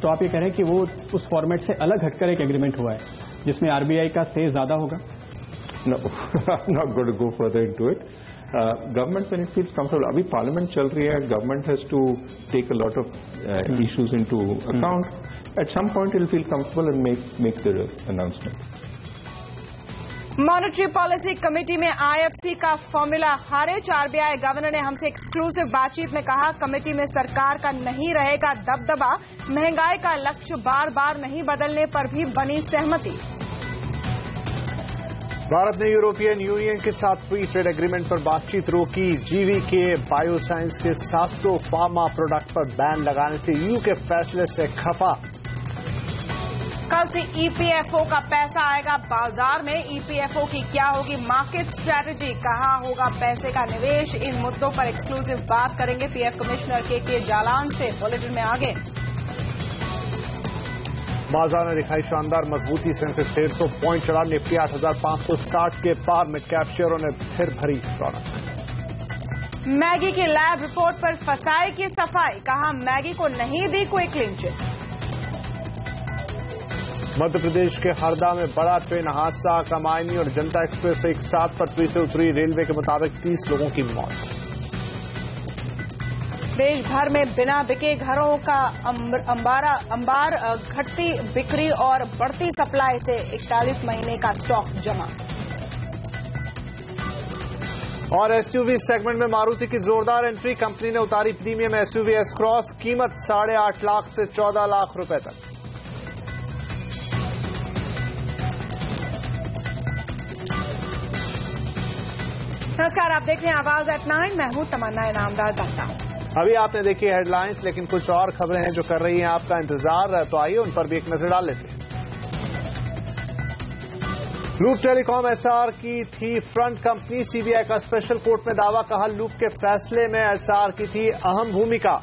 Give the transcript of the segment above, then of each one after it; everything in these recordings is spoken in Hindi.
तो आप ये कह रहे हैं कि वो उस फॉर्मेट से अलग हटकर एक एग्रीमेंट हुआ है जिसमें आरबीआई का से ज्यादा होगा? No, I'm not going to go further into it. Government, when it feels comfortable, अभी पार्लियामेंट चल रही है, government has to take a lot of issues into account. At some point, it'll feel comfortable and make the announcement. Monetary policy committee में आईएफसी का फॉर्मूला खारिज। आरबीआई गवर्नर ने हमसे एक्सक्लूसिव बातचीत में कहा, कमेटी में सरकार का नहीं रहेगा दबदबा, महंगाई का लक्ष्य बार बार नहीं बदलने पर भी बनी सहमति। भारत ने यूरोपियन यूनियन के साथ फ्री ट्रेड एग्रीमेंट पर बातचीत रोकी। जीवीके बायोसाइंस के 700 फार्मा प्रोडक्ट पर बैन लगाने से यूयू के फैसले से खफा। कल से ईपीएफओ का पैसा आएगा बाजार में, ईपीएफओ की क्या होगी मार्केट स्ट्रैटेजी, कहां होगा पैसे का निवेश, इन मुद्दों पर एक्सक्लूसिव बात करेंगे पीएफ कमिश्नर के जालान से। बुलेटिन में आगे। बाजार ने दिखाई शानदार मजबूती, सेंसेक्स 150 पॉइंट चढ़ा, निफ्टी 8,560 के पार, मिड कैप शेयरों ने फिर भरी रौनक। मैगी की लैब रिपोर्ट पर फसाई की सफाई, कहा मैगी को नहीं दी कोई क्लीन चिट। मध्य प्रदेश के हरदा में बड़ा ट्रेन हादसा, कमायनी और जनता एक्सप्रेस एक साथ पटरी से उतरी, रेलवे के मुताबिक 30 लोगों की मौत। देश भर में बिना बिके घरों का अंबार, घटती बिक्री और बढ़ती सप्लाई से 41 महीने का स्टॉक जमा। और एसयूवी सेगमेंट में मारुति की जोरदार एंट्री, कंपनी ने उतारी प्रीमियम एसयूवी एस क्रॉस, कीमत 8.5 लाख से 14 लाख रुपए तक। नमस्कार, आप देख रहे हैं आवाज एट 9, मैं हूं तमन्ना इनामदार दत्ता। अभी आपने देखी हेडलाइंस, लेकिन कुछ और खबरें हैं जो कर रही हैं आपका इंतजार, तो आइए उन पर भी एक नजर डाल लेते हैं। लूप टेलीकॉम एसआर की थी फ्रंट कंपनी, सीबीआई का स्पेशल कोर्ट में दावा, कहा लूप के फैसले में एसआर की थी अहम भूमिका।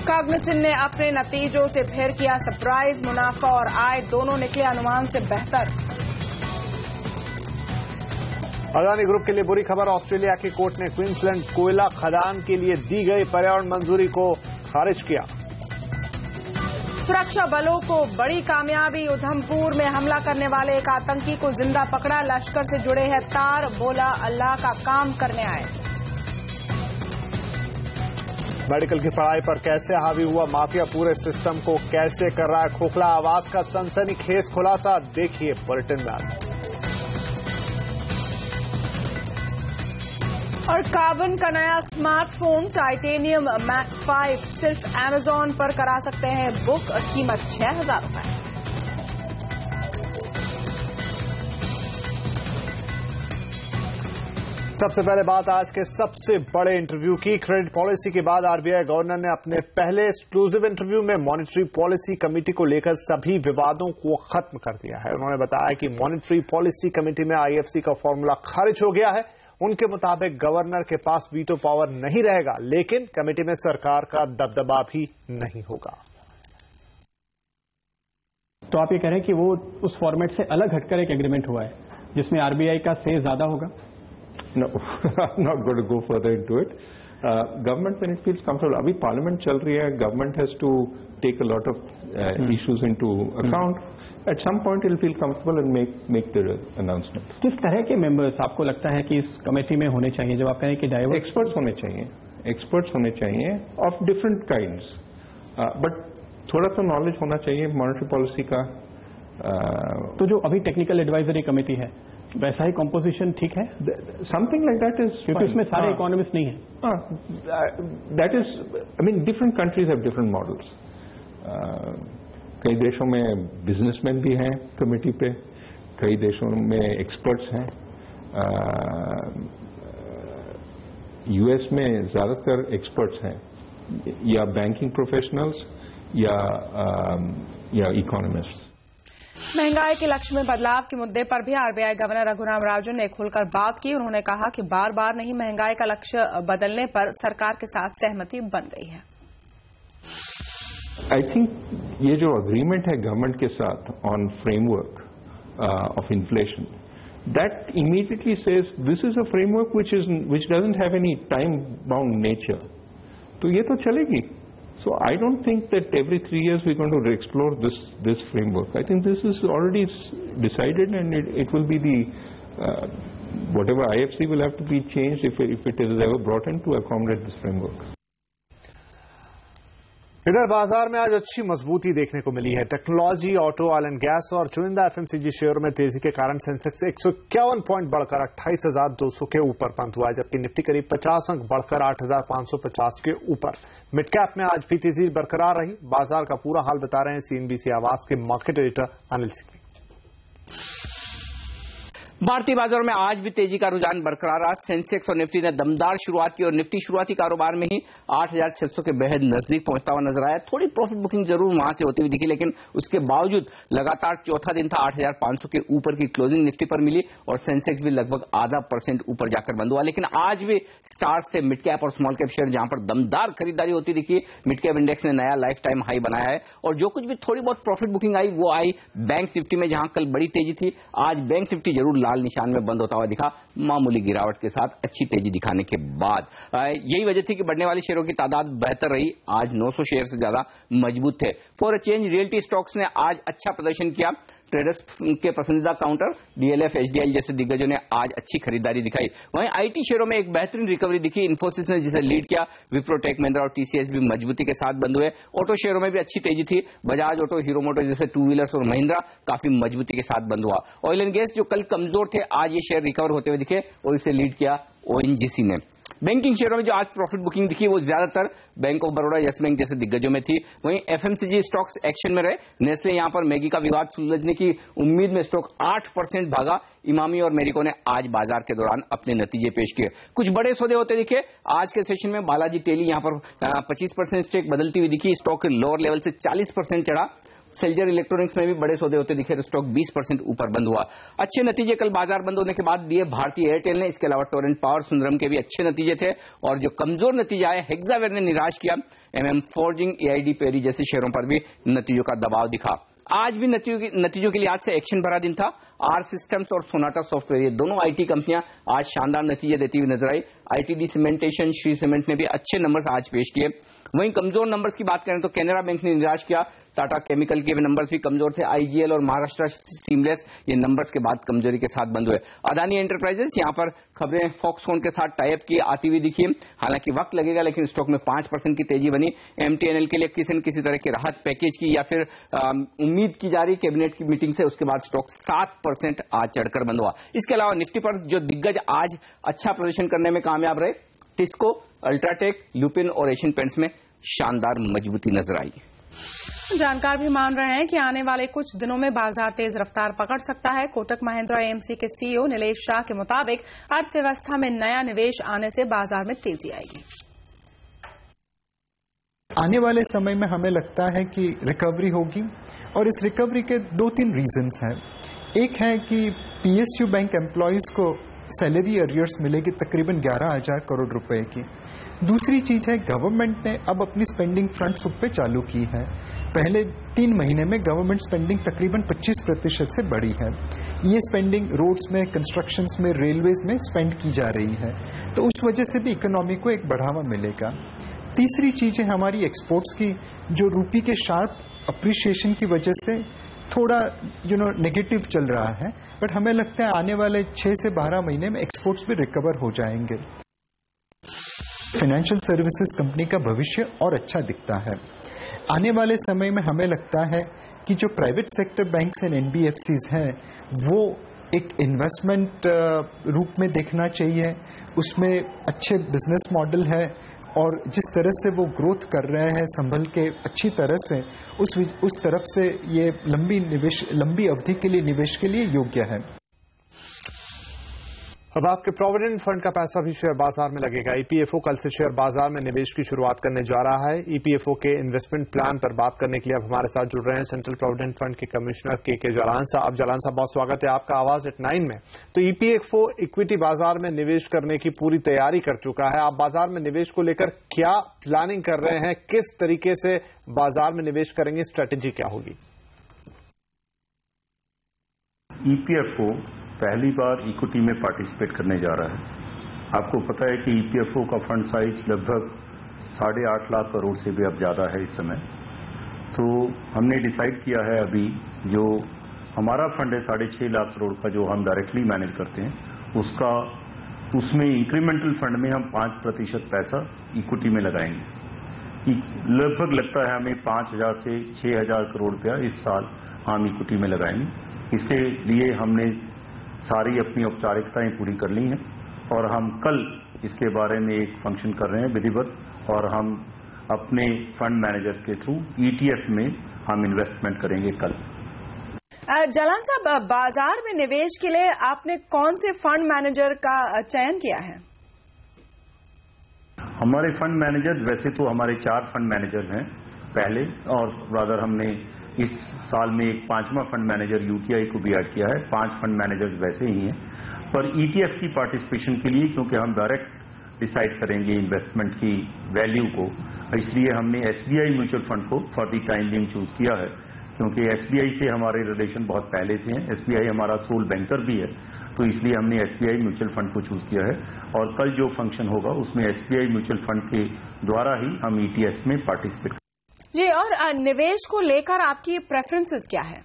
कॉग्निसेंट ने अपने नतीजों से फिर किया सरप्राइज, मुनाफा और आय दोनों निकले अनुमान से बेहतर। अदानी ग्रुप के लिए बुरी खबर, ऑस्ट्रेलिया की कोर्ट ने क्वींसलैंड कोयला खदान के लिए दी गई पर्यावरण मंजूरी को खारिज किया। सुरक्षा बलों को बड़ी कामयाबी, उधमपुर में हमला करने वाले एक आतंकी को जिंदा पकड़ा, लश्कर से जुड़े हैं तार, बोला अल्लाह का काम करने आए। मेडिकल की पढ़ाई पर कैसे हावी हुआ माफिया, पूरे सिस्टम को कैसे कर रहा है खोखला, आवाज का सनसनीखेज खुलासा, देखिए बुलेटिन में आगे। और कार्बन का नया स्मार्टफोन टाइटेनियम मैक 5 सिर्फ अमेजॉन पर करा सकते हैं बुक, कीमत 6,000 रुपए। सबसे पहले बात आज के सबसे बड़े इंटरव्यू की। क्रेडिट पॉलिसी के बाद आरबीआई गवर्नर ने अपने पहले एक्सक्लूसिव इंटरव्यू में मॉनेटरी पॉलिसी कमेटी को लेकर सभी विवादों को खत्म कर दिया है। उन्होंने बताया कि मॉनेटरी पॉलिसी कमेटी में आईएफसी का फॉर्मूला खारिज हो गया है। उनके मुताबिक गवर्नर के पास वीटो पावर नहीं रहेगा, लेकिन कमेटी में सरकार का दबदबा भी नहीं होगा। तो आप ये कह रहे हैं कि वो उस फॉर्मेट से अलग हटकर एक एग्रीमेंट हुआ है जिसमें आरबीआई का से ज्यादा होगा? No, I'm not going to go further into it. Government, when it feels comfortable, अभी पार्लियामेंट चल रही है, government has to take a lot of issues into account. At some point, it'll feel comfortable and make the announcement. किस तरह के मेंबर्स आपको लगता है कि इस कमेटी में होने चाहिए? जब आप कहें कि डाइवर्स, एक्सपर्ट्स होने चाहिए of different kinds, but थोड़ा तो नॉलेज होना चाहिए मॉनेटरी पॉलिसी का। तो जो अभी टेक्निकल एडवाइजरी कमेटी है वैसा ही कॉम्पोजिशन ठीक है? समथिंग लाइक दैट इज, क्योंकि इसमें सारे इकोनॉमिस्ट नहीं है। That is, I mean different countries have different models. कई देशों में बिजनेसमैन भी हैं कमेटी पे, कई देशों में एक्सपर्ट्स हैं। यूएस में ज्यादातर एक्सपर्ट्स हैं, या बैंकिंग प्रोफेशनल्स या इकोनॉमिस्ट। महंगाई के लक्ष्य में बदलाव के मुद्दे पर भी आरबीआई गवर्नर रघुराम राजन ने खुलकर बात की। उन्होंने कहा कि बार बार नहीं, महंगाई का लक्ष्य बदलने पर सरकार के साथ सहमति बन गई है। आई थिंक ये जो अग्रीमेंट है गवर्नमेंट के साथ on framework of inflation, that immediately says this is a framework which doesn't have any time bound nature. तो ये तो चलेगी, So I don't think that every 3 years we're going to explore this framework. I think this is already decided, and it will be the whatever IFC will have to be changed if it is ever brought in to accommodate this framework. इधर बाजार में आज अच्छी मजबूती देखने को मिली है। Technology, auto, oil and gas और चुनिंदा एफएमसीजी शेयरों में तेजी के कारण सेंसेक्स 151 पॉइंट बढ़कर 28,200 के ऊपर बंद हुआ है, जबकि निफ्टी करीब 50 अंक बढ़कर 8,550 के ऊपर। मिड कैप में आज भी तेजी बरकरार रही। बाजार का पूरा हाल बता रहे हैं सीएनबीसी आवाज के मार्केट एडिटर अनिल सिंह। भारतीय बाजारों में आज भी तेजी का रुझान बरकरार रहा। सेंसेक्स और निफ्टी ने दमदार शुरुआत की और निफ्टी शुरुआती कारोबार में ही 8,600 के बेहद नजदीक पहुंचता हुआ नजर आया। थोड़ी प्रॉफिट बुकिंग जरूर वहां से होती हुई दिखी, लेकिन उसके बावजूद लगातार चौथा दिन था 8,500 के ऊपर की क्लोजिंग निफ्टी पर मिली और सेंसेक्स भी लगभग 0.5% ऊपर जाकर बंद हुआ। लेकिन आज भी स्टार्स से मिड कैप और स्मॉल कैप शेयर जहां पर दमदार खरीदारी होती दिखी, मिड कैप इंडेक्स ने नया लाइफ टाइम हाई बनाया है और जो कुछ भी थोड़ी बहुत प्रॉफिट बुकिंग आई वो आई बैंक निफ्टी में, जहां कल बड़ी तेजी थी। आज बैंक निफ्टी जरूर लाल निशान में बंद होता हुआ दिखा, मामूली गिरावट के साथ अच्छी तेजी दिखाने के बाद। यही वजह थी कि बढ़ने वाले शेयरों की तादाद बेहतर रही। आज 900 शेयर से ज्यादा मजबूत थे। For a change realty stocks ने आज अच्छा प्रदर्शन किया। ट्रेडर्स के पसंदीदा काउंटर डीएलएफ, एचडीएल जैसे दिग्गजों ने आज अच्छी खरीदारी दिखाई। वहीं आईटी शेयरों में एक बेहतरीन रिकवरी दिखी। इन्फोसिस ने जिसे लीड किया, विप्रोटेक, महिंद्रा और टीसीएस भी मजबूती के साथ बंद हुए। ऑटो शेयरों में भी अच्छी तेजी थी। बजाज ऑटो, हीरो मोटो जैसे टू व्हीलर्स और महिंद्रा काफी मजबूती के साथ बंद हुआ। ऑयल एंड गैस जो कल कमजोर थे, आज ये शेयर रिकवर होते हुए दिखे और इसे लीड किया ओएनजीसी ने। बैंकिंग शेयरों में जो आज प्रॉफिट बुकिंग दिखी वो ज्यादातर bank of Baroda, yes bank जैसे दिग्गजों में थी। वहीं एफएमसीजी स्टॉक्स एक्शन में रहे। नेस्ले यहां पर मैगी का विवाद सुलझने की उम्मीद में स्टॉक 8% भागा। इमामी और मेरिको ने आज बाजार के दौरान अपने नतीजे पेश किए। कुछ बड़े सौदे होते दिखे आज के सेशन में। बालाजी टेली यहां पर 25% स्टेक बदलती हुई दिखी। स्टॉक लोअर लेवल से 40% चढ़ा। सेल्जर इलेक्ट्रॉनिक्स में भी बड़े सौदे होते दिखे तो स्टॉक 20% ऊपर बंद हुआ। अच्छे नतीजे कल बाजार बंद होने के बाद दिए भारतीय एयरटेल ने। इसके अलावा टोरेंट पावर, सुंदरम के भी अच्छे नतीजे थे और जो कमजोर नतीजे आए हेक्सावेयर ने निराश किया। एमएम फोर्जिंग, एआईडी पेरी जैसे शेयरों पर भी नतीजों का दबाव दिखा। आज भी नतीजों के लिए आज से एक्शन भरा दिन था। आर सिस्टम्स और सोनाटा सॉफ्टवेयर ये दोनों आईटी कंपनियां आज शानदार नतीजे देती हुई नजर आई। आईटीडी सीमेंटेशन, श्री सीमेंट ने भी अच्छे नंबर्स आज पेश किए। वहीं कमजोर नंबर्स की बात करें तो कैनरा बैंक ने निराश किया। टाटा केमिकल के भी नंबर्स भी कमजोर थे। आईजीएल और महाराष्ट्र सीमलेस ये नंबर्स के बाद कमजोरी के साथ बंद हुए। अदानी एंटरप्राइजेस यहां पर खबरें फॉक्सकॉन के साथ टाइप की आती हुई दिखी। हालांकि वक्त लगेगा, लेकिन स्टॉक में 5% की तेजी बनी। एमटीएनएल के लिए किसी न किसी तरह के राहत पैकेज की या फिर उम्मीद की जा रही कैबिनेट की मीटिंग से, उसके बाद स्टॉक 7% आज चढ़कर बंद हुआ। इसके अलावा निफ्टी पर जो दिग्गज आज अच्छा प्रदर्शन करने में कामयाब रहे, टिस्को, अल्ट्राटेक, लुपिन और एशियन पेंट्स में शानदार मजबूती नजर आई। जानकार भी मान रहे हैं कि आने वाले कुछ दिनों में बाजार तेज रफ्तार पकड़ सकता है। कोटक महिंद्रा एएमसी के सीईओ नीलेश शाह के मुताबिक अर्थव्यवस्था में नया निवेश आने से बाजार में तेजी आएगी। आने वाले समय में हमें लगता है कि रिकवरी होगी और इस रिकवरी के 2-3 रीजंस हैं। एक है कि पीएसयू बैंक एम्प्लॉयज को सैलरी अरियर्स मिलेगी तकरीबन 11,000 करोड़ रुपए की। दूसरी चीज है गवर्नमेंट ने अब अपनी स्पेंडिंग फ्रंट फुट पे चालू की है। पहले 3 महीने में गवर्नमेंट स्पेंडिंग तकरीबन 25% से बढ़ी है। ये स्पेंडिंग रोड्स में, कंस्ट्रक्शंस में, रेलवेज में स्पेंड की जा रही है, तो उस वजह से भी इकोनॉमी को एक बढ़ावा मिलेगा। तीसरी चीज है हमारी एक्सपोर्ट्स की, जो रूपी के शार्प अप्रिशिएशन की वजह से थोड़ा नेगेटिव चल रहा है, बट हमें लगता है आने वाले 6 से 12 महीने में एक्सपोर्ट्स भी रिकवर हो जाएंगे। फाइनेंशियल सर्विसेज कंपनी का भविष्य और अच्छा दिखता है। आने वाले समय में हमें लगता है कि जो private sector banks and NBFCs हैं वो एक इन्वेस्टमेंट रूप में देखना चाहिए। उसमें अच्छे बिजनेस मॉडल है और जिस तरह से वो ग्रोथ कर रहे हैं संभल के अच्छी तरह से, उस तरफ से ये लंबी अवधि के लिए निवेश के लिए योग्य है। अब आपके प्रोविडेंट फंड का पैसा भी शेयर बाजार में लगेगा। ईपीएफओ कल से शेयर बाजार में निवेश की शुरुआत करने जा रहा है। ईपीएफओ के इन्वेस्टमेंट प्लान पर बात करने के लिए अब हमारे साथ जुड़ रहे हैं सेंट्रल प्रोविडेंट फंड के कमिश्नर के जालान साहब। अब जालान साहब, बहुत स्वागत है आपका आवाज एट 9 में। तो ईपीएफओ इक्विटी बाजार में निवेश करने की पूरी तैयारी कर चुका है। आप बाजार में निवेश को लेकर क्या प्लानिंग कर रहे हैं, किस तरीके से बाजार में निवेश करेंगे, स्ट्रेटेजी क्या होगी? ईपीएफओ पहली बार इक्विटी में पार्टिसिपेट करने जा रहा है। आपको पता है कि ईपीएफओ का फंड साइज लगभग 8.5 लाख करोड़ से भी अब ज़्यादा है इस समय। तो हमने डिसाइड किया है अभी जो हमारा फंड है 6.5 लाख करोड़ का, जो हम डायरेक्टली मैनेज करते हैं, उसमें इंक्रीमेंटल फंड में हम 5% पैसा इक्विटी में लगाएंगे। लगभग लगता है हमें 5,000 से 6,000 करोड़ रुपया इस साल हम इक्विटी में लगाएंगे। इसके लिए हमने सारी अपनी औपचारिकताएं पूरी कर ली हैं और हम कल इसके बारे में एक फंक्शन कर रहे हैं विधिवत, और हम अपने फंड मैनेजर के थ्रू ETF में हम इन्वेस्टमेंट करेंगे कल। जालान साहब, बाजार में निवेश के लिए आपने कौन से फंड मैनेजर का चयन किया है? हमारे फंड मैनेजर, वैसे तो हमारे 4 फंड मैनेजर हैं पहले, और रादर हमने इस साल में एक 5वां फंड मैनेजर UTI को भी ऐड किया है। 5 फंड मैनेजर वैसे ही हैं, पर ETF की पार्टिसिपेशन के लिए, क्योंकि हम डायरेक्ट डिसाइड करेंगे इन्वेस्टमेंट की वैल्यू को, इसलिए हमने SBI म्यूचुअल फंड को for the time being choose किया है, क्योंकि SBI से हमारे रिलेशन बहुत पहले से हैं। SBI हमारा सोल बैंकर भी है, तो इसलिए हमने SBI म्यूचुअल फंड को चूज किया है, और कल जो फंक्शन होगा उसमें SBI म्यूचुअल फंड के द्वारा ही हम ETF में पार्टिसिपेट। जी, और निवेश को लेकर आपकी प्रेफरेंसेस क्या है?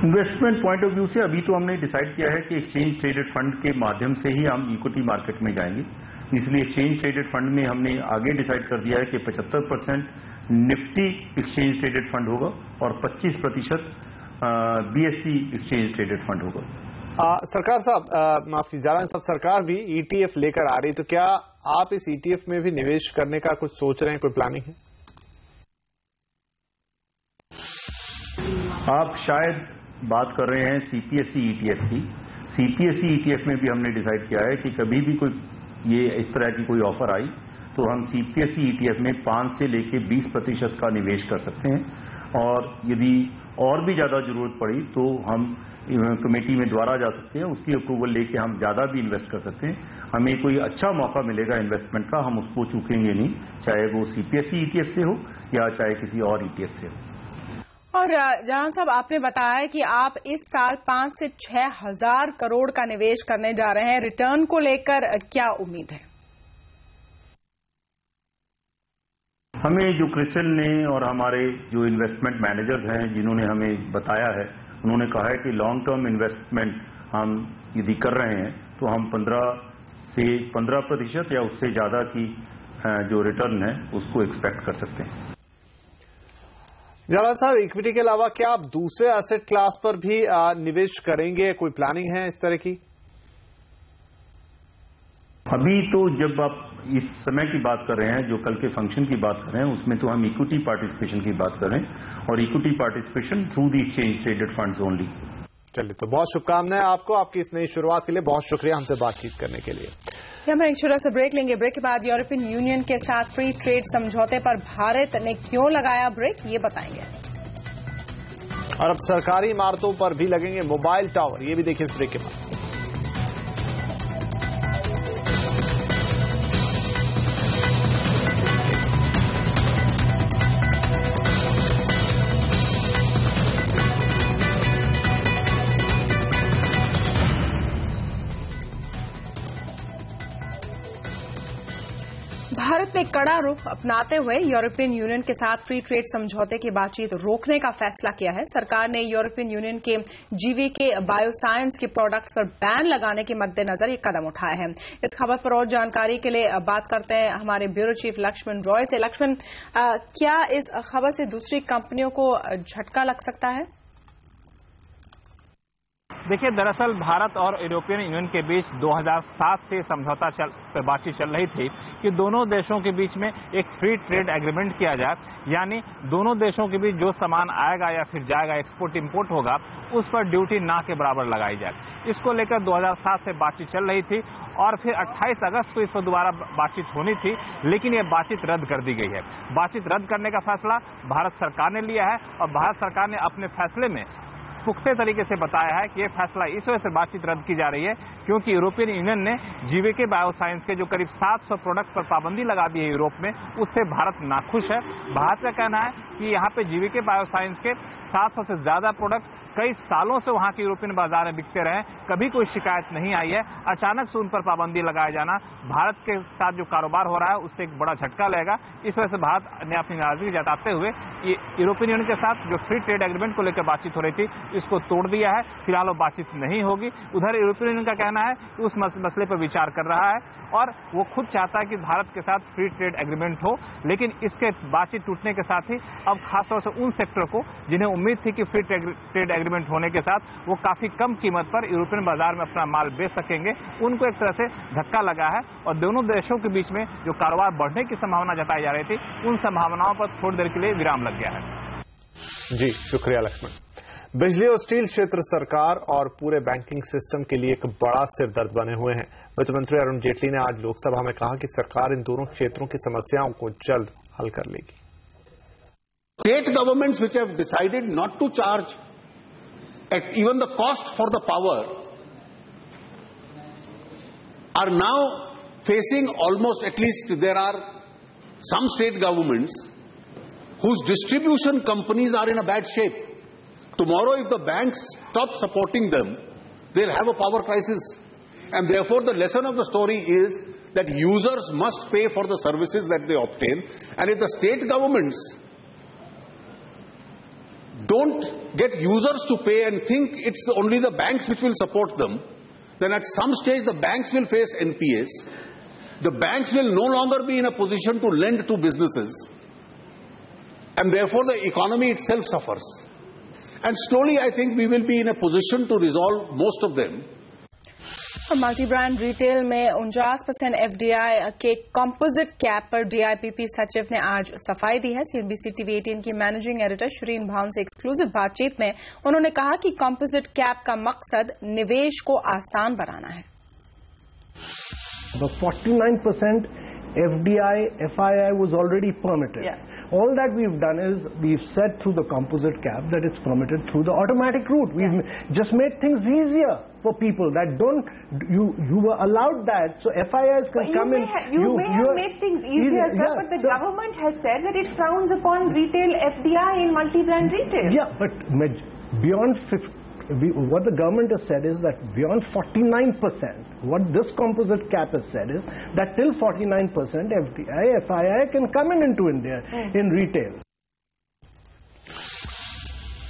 इन्वेस्टमेंट पॉइंट ऑफ व्यू से अभी तो हमने डिसाइड किया है कि एक्सचेंज ट्रेडेड फंड के माध्यम से ही हम इक्विटी मार्केट में जाएंगे। इसलिए एक्सचेंज ट्रेडेड फंड में हमने आगे डिसाइड कर दिया है कि 75% निफ्टी एक्सचेंज ट्रेडेड फंड होगा और 25% BSE एक्सचेंज ट्रेडेड फंड होगा। सरकार साहब, माफ कीजिए जालान साहब, सरकार भी ETF लेकर आ रही, तो क्या आप इस ETF में भी निवेश करने का कुछ सोच रहे हैं, कोई प्लानिंग है? आप शायद बात कर रहे हैं CPSE ETF की। CPSE ETF में भी हमने डिसाइड किया है कि कभी भी कोई ये इस तरह की कोई ऑफर आई तो हम CPSE ETF में 5 से लेके 20% का निवेश कर सकते हैं, और यदि और भी ज्यादा जरूरत पड़ी तो हम कमेटी में द्वारा जा सकते हैं, उसकी अप्रूवल लेके हम ज्यादा भी इन्वेस्ट कर सकते हैं। हमें कोई अच्छा मौका मिलेगा इन्वेस्टमेंट का, हम उसको चूकेंगे नहीं, चाहे वो CPSE ETF से हो या चाहे किसी और ETF से हो। और जालान साहब, आपने बताया कि आप इस साल 5 से 6 हजार करोड़ का निवेश करने जा रहे हैं। रिटर्न को लेकर क्या उम्मीद है? हमें जो क्रिस्टल ने और हमारे जो इन्वेस्टमेंट मैनेजर्स हैं जिन्होंने हमें बताया है, उन्होंने कहा है कि लॉन्ग टर्म इन्वेस्टमेंट हम यदि कर रहे हैं तो हम 15% या उससे ज्यादा की जो रिटर्न है उसको एक्सपेक्ट कर सकते हैं। जालान साहब, इक्विटी के अलावा क्या आप दूसरे एसेट क्लास पर भी निवेश करेंगे? कोई प्लानिंग है इस तरह की? अभी तो जब आप इस समय की बात कर रहे हैं, जो कल के फंक्शन की बात कर रहे हैं, उसमें तो हम इक्विटी पार्टिसिपेशन की बात कर रहे हैं, और equity participation through the exchange traded funds only. चलिए, तो बहुत शुभकामनाएं आपको आपकी इस नई शुरुआत के लिए। बहुत शुक्रिया हमसे बातचीत करने के लिए। हम एक छोटा सा ब्रेक लेंगे। ब्रेक के बाद यूरोपियन यूनियन के साथ फ्री ट्रेड समझौते पर भारत ने क्यों लगाया ब्रेक, ये बताएंगे। और अब सरकारी इमारतों पर भी लगेंगे मोबाइल टावर, ये भी देखिए इस ब्रेक के बाद। भारत ने कड़ा रुख अपनाते हुए यूरोपियन यूनियन के साथ फ्री ट्रेड समझौते की बातचीत रोकने का फैसला किया है। सरकार ने यूरोपियन यूनियन के GVK बायोसाइंस के प्रोडक्ट्स पर बैन लगाने के मद्देनजर ये कदम उठाया है। इस खबर पर और जानकारी के लिए बात करते हैं हमारे ब्यूरो चीफ लक्ष्मण रॉय से। लक्ष्मण, क्या इस खबर से दूसरी कंपनियों को झटका लग सकता है? देखिए, दरअसल भारत और यूरोपियन यूनियन के बीच 2007 से समझौता बातचीत चल रही थी कि दोनों देशों के बीच में एक फ्री ट्रेड एग्रीमेंट किया जाए, यानी दोनों देशों के बीच जो सामान आएगा या फिर जाएगा, एक्सपोर्ट इंपोर्ट होगा, उस पर ड्यूटी ना के बराबर लगाई जाए। इसको लेकर 2007 से बातचीत चल रही थी और फिर 28 अगस्त को इस पर दोबारा बातचीत होनी थी, लेकिन ये बातचीत रद्द कर दी गई है। बातचीत रद्द करने का फैसला भारत सरकार ने लिया है और भारत सरकार ने अपने फैसले में पुख्ते तरीके से बताया है कि ये फैसला इस वजह से बातचीत रद्द की जा रही है क्योंकि यूरोपियन यूनियन ने जीवीके बायोसाइंस के जो करीब 700 प्रोडक्ट पर पाबंदी लगा दी है यूरोप में, उससे भारत नाखुश है। भारत का कहना है कि यहाँ पे जीवीके बायोसाइंस के 700 से ज्यादा प्रोडक्ट कई सालों से वहां के यूरोपियन बाजार में बिकते रहे, कभी कोई शिकायत नहीं आई है। अचानक से उन पर पाबंदी लगाया जाना भारत के साथ जो कारोबार हो रहा है उससे एक बड़ा झटका लगेगा। इस वजह से भारत ने अपनी नाराजगी जताते हुए यूरोपियन यूनियन के साथ जो फ्री ट्रेड एग्रीमेंट को लेकर बातचीत हो रही थी इसको तोड़ दिया है। फिलहाल वो बातचीत नहीं होगी। उधर यूरोपियन यूनियन का कहना है कि उस मसले पर विचार कर रहा है और वो खुद चाहता है कि भारत के साथ फ्री ट्रेड एग्रीमेंट हो, लेकिन इसके बातचीत टूटने के साथ ही अब खासतौर से उन सेक्टर को जिन्हें उम्मीद थी कि फ्री ट्रेड एग्रीमेंट होने के साथ वो काफी कम कीमत पर यूरोपियन बाजार में अपना माल बेच सकेंगे, उनको एक तरह से धक्का लगा है और दोनों देशों के बीच में जो कारोबार बढ़ने की संभावना जताई जा रही थी उन संभावनाओं पर थोड़ी देर के लिए विराम लग गया है। जी शुक्रिया लक्ष्मण। बिजली और स्टील क्षेत्र सरकार और पूरे बैंकिंग सिस्टम के लिए एक बड़ा सिरदर्द बने हुए हैं। वित्त मंत्री अरुण जेटली ने आज लोकसभा में कहा कि सरकार इन दोनों क्षेत्रों की समस्याओं को जल्द हल कर लेगी। State governments which have decided not to charge at even the cost for the power are now facing almost, at least there are some state governments whose distribution companies are in a bad shape. Tomorrow if the banks stop supporting them, they'll have a power crisis. And therefore the lesson of the story is that users must pay for the services that they obtain. And if the state governments don't get users to pay and think it's only the banks which will support them, then at some stage the banks will face NPAs. The banks will no longer be in a position to lend to businesses. And therefore the economy itself suffers. And slowly I think we will be in a position to resolve most of them. Multi brand retail में 49% एफडीआई के कंपोजिट कैप पर डीआईपीपी सचिव ने आज सफाई दी है। सीएनबीसी टीवी 18 की मैनेजिंग एडिटर श्रीन भावन से एक्सक्लूसिव बातचीत में उन्होंने कहा कि कंपोजिट कैप का मकसद निवेश को आसान बनाना है। 49% FDI, FII was already permitted. Yeah. All that we've done is we've said through the composite cap that it's permitted through the automatic route. We've just made things easier for people that don't. You were allowed that, so FIIs can come in. You may have made things easier, sir, yeah, but the government has said that it frowns upon retail FDI in multi-brand retail. Yeah, but beyond 50. What the government has said is that beyond 49%, what this composite cap has said is that till 49% FDI, FII can come into India in retail.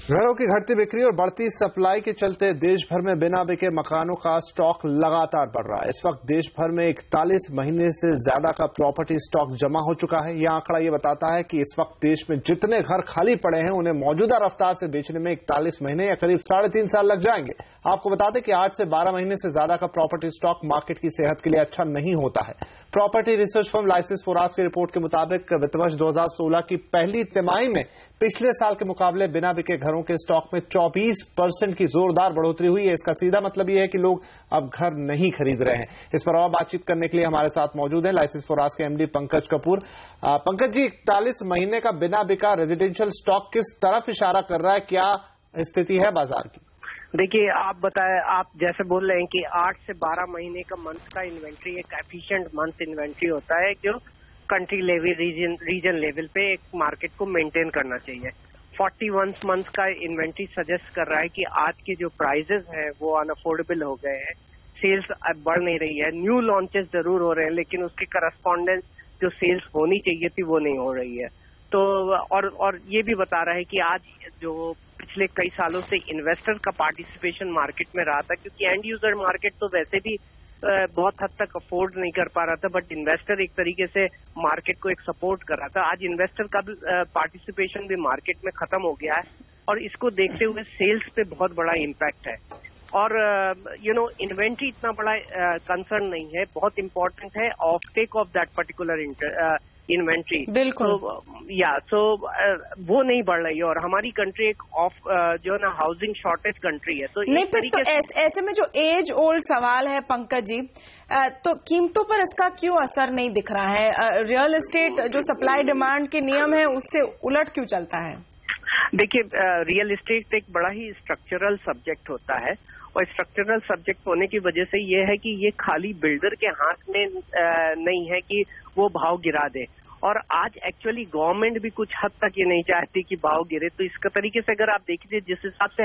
घरों की घटती बिक्री और बढ़ती सप्लाई के चलते देश भर में बिना बिके मकानों का स्टॉक लगातार बढ़ रहा है। इस वक्त देश भर में 41 महीने से ज्यादा का प्रॉपर्टी स्टॉक जमा हो चुका है। यह आंकड़ा ये बताता है कि इस वक्त देश में जितने घर खाली पड़े हैं उन्हें मौजूदा रफ्तार से बेचने में 41 महीने या करीब 3.5 साल लग जाएंगे। आपको बता दें कि 8 से 12 महीने से ज्यादा का प्रॉपर्टी स्टॉक मार्केट की सेहत के लिए अच्छा नहीं होता है। प्रॉपर्टी रिसर्च फर्म लाइसेंस फॉर आस्क की रिपोर्ट के मुताबिक वित्त वर्ष 2016 की पहली तिमाही में पिछले साल के मुकाबले बिना बिके घरों के स्टॉक में 24% की जोरदार बढ़ोतरी हुई है। इसका सीधा मतलब यह है कि लोग अब घर नहीं खरीद रहे हैं। इस पर और बातचीत करने के लिए हमारे साथ मौजूद हैं लाइसेंस फॉर आस्क के एमडी पंकज कपूर। पंकज जी, 41 महीने का बिना बिका रेजिडेंशियल स्टॉक किस तरफ इशारा कर रहा है, क्या स्थिति है बाजार की? देखिए, आप बताएं, आप जैसे बोल रहे हैं कि 8 से 12 महीने का मंथ का इन्वेंट्री एक एफिशिएंट मंथ इन्वेंट्री होता है जो कंट्री लेवल रीजन लेवल पे एक मार्केट को मेंटेन करना चाहिए। 41 मंथ का इन्वेंट्री सजेस्ट कर रहा है कि आज के जो प्राइजेस हैं वो अनअफोर्डेबल हो गए हैं, सेल्स अब बढ़ नहीं रही है। न्यू लॉन्चेस जरूर हो रहे हैं लेकिन उसके करस्पॉन्डेंस जो सेल्स होनी चाहिए थी वो नहीं हो रही है। तो और ये भी बता रहा है कि आज जो पिछले कई सालों से इन्वेस्टर का पार्टिसिपेशन मार्केट में रहा था, क्योंकि एंड यूजर मार्केट तो वैसे भी बहुत हद तक अफोर्ड नहीं कर पा रहा था, बट इन्वेस्टर एक तरीके से मार्केट को एक सपोर्ट कर रहा था। आज इन्वेस्टर का भी पार्टिसिपेशन भी मार्केट में खत्म हो गया है और इसको देखते हुए सेल्स पे बहुत बड़ा इम्पैक्ट है। और इन्वेंट्री इतना बड़ा कंसर्न नहीं है, बहुत इंपॉर्टेंट है offtake of that particular inventory. बिल्कुल वो नहीं बढ़ रही है और हमारी कंट्री एक जो है ना हाउसिंग शॉर्टेज कंट्री है। तो नहीं, तो ऐसे में जो एज ओल्ड सवाल है पंकज जी, तो कीमतों पर इसका क्यों असर नहीं दिख रहा है? रियल एस्टेट जो सप्लाई डिमांड के नियम है उससे उलट क्यों चलता है? देखिए, रियल एस्टेट एक बड़ा ही स्ट्रक्चरल सब्जेक्ट होता है और स्ट्रक्चरल सब्जेक्ट होने की वजह से ये है कि ये खाली बिल्डर के हाथ में नहीं है कि वो भाव गिरा दे। और आज एक्चुअली गवर्नमेंट भी कुछ हद तक ये नहीं चाहती कि भाव गिरे। तो इसका तरीके से अगर आप देखिए, जिस हिसाब से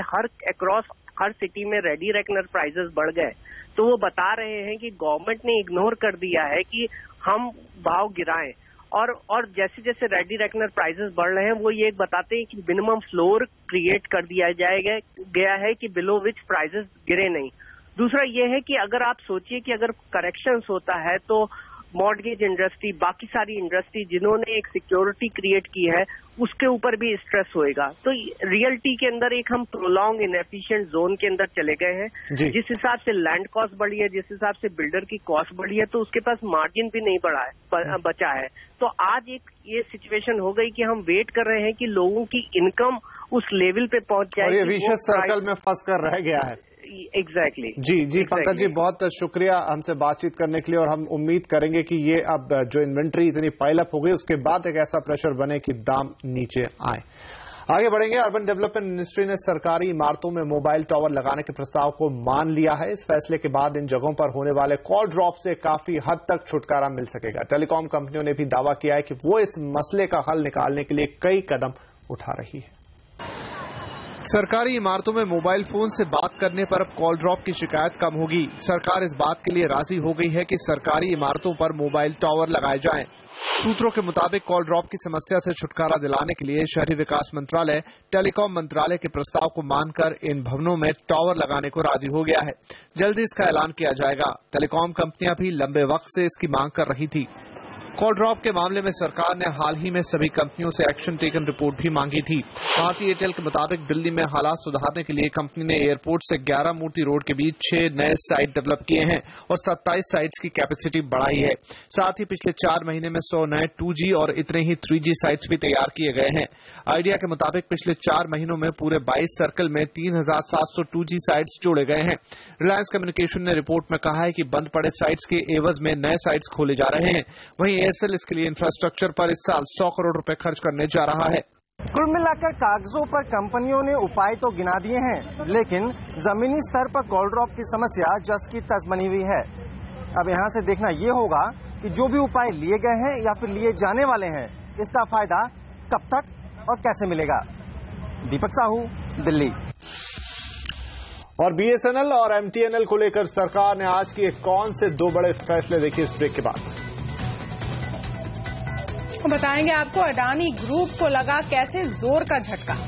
हर सिटी में रेडी रेकनर प्राइसेस बढ़ गए, तो वो बता रहे हैं कि गवर्नमेंट ने इग्नोर कर दिया है कि हम भाव गिराएं। और जैसे जैसे रेडी रेकनर प्राइसेस बढ़ रहे हैं, वो ये बताते हैं कि मिनिमम फ्लोर क्रिएट कर दिया गया है कि बिलो विच प्राइसेस गिरे नहीं। दूसरा ये है कि अगर आप सोचिए कि अगर करेक्शंस होता है तो मॉर्गेज इंडस्ट्री, बाकी सारी इंडस्ट्री जिन्होंने एक सिक्योरिटी क्रिएट की है, उसके ऊपर भी स्ट्रेस होएगा। तो रियल्टी के अंदर एक हम प्रोलॉन्ग इनएफिशिएंट जोन के अंदर चले गए हैं। जिस हिसाब से लैंड कॉस्ट बढ़ी है, जिस हिसाब से बिल्डर की कॉस्ट बढ़ी है, तो उसके पास मार्जिन भी नहीं बचा है। तो आज एक ये सिचुएशन हो गई कि हम वेट कर रहे हैं कि लोगों की इनकम उस लेवल पे पहुंच जाए। और ये विशेष सर्कल में फंस कर रह गया है। एग्जैक्टली जी पंकज जी, बहुत शुक्रिया हमसे बातचीत करने के लिए। और हम उम्मीद करेंगे कि ये अब जो इन्वेंट्री इतनी पाइलअप हो गई, उसके बाद एक ऐसा प्रेशर बने कि दाम नीचे आए। आगे बढ़ेंगे। अर्बन डेवलपमेंट मिनिस्ट्री ने सरकारी इमारतों में मोबाइल टावर लगाने के प्रस्ताव को मान लिया है। इस फैसले के बाद इन जगहों पर होने वाले कॉल ड्रॉप से काफी हद तक छुटकारा मिल सकेगा। टेलीकॉम कंपनियों ने भी दावा किया है कि वो इस मसले का हल निकालने के लिए कई कदम उठा रही है। सरकारी इमारतों में मोबाइल फोन से बात करने पर अब कॉल ड्रॉप की शिकायत कम होगी। सरकार इस बात के लिए राजी हो गई है कि सरकारी इमारतों पर मोबाइल टावर लगाए जाएं। सूत्रों के मुताबिक कॉल ड्रॉप की समस्या से छुटकारा दिलाने के लिए शहरी विकास मंत्रालय टेलीकॉम मंत्रालय के प्रस्ताव को मानकर इन भवनों में टावर लगाने को राजी हो गया है। जल्दी इसका ऐलान किया जाएगा। टेलीकॉम कंपनियां भी लंबे वक्त से इसकी मांग कर रही थी। कॉल ड्रॉप के मामले में सरकार ने हाल ही में सभी कंपनियों से एक्शन टेकन रिपोर्ट भी मांगी थी। भारतीय एयरटेल के मुताबिक दिल्ली में हालात सुधारने के लिए कंपनी ने एयरपोर्ट से 11 मूर्ति रोड के बीच 6 नए साइट डेवलप किए हैं और 27 साइट्स की कैपेसिटी बढ़ाई है। साथ ही पिछले 4 महीने में 100 नए 2G और इतने ही 3G साइट्स भी तैयार किए गए हैं। आइडिया के मुताबिक पिछले 4 महीनों में पूरे 22 सर्कल में 3700 2G साइट्स जोड़े गए हैं। रिलायंस कम्युनिकेशन ने रिपोर्ट में कहा है कि बंद पड़े साइट्स के एवज में नए साइट्स खोले जा रहे हैं। वहीं एयरसेल इसके लिए इंफ्रास्ट्रक्चर पर इस साल 100 करोड़ रुपए खर्च करने जा रहा है। कुल मिलाकर कागजों पर कंपनियों ने उपाय तो गिना दिए हैं, लेकिन जमीनी स्तर पर कॉल ड्रॉप की समस्या जस की तस बनी हुई है। अब यहां से देखना ये होगा कि जो भी उपाय लिए गए हैं या फिर लिए जाने वाले हैं, इसका फायदा कब तक और कैसे मिलेगा। दीपक साहू, दिल्ली। और BSNL और MTNL को लेकर सरकार ने आज किए कौन से 2 बड़े फैसले, देखिए इस ब्रेक के बाद। बताएंगे आपको अडानी ग्रुप को लगा कैसे जोर का झटका।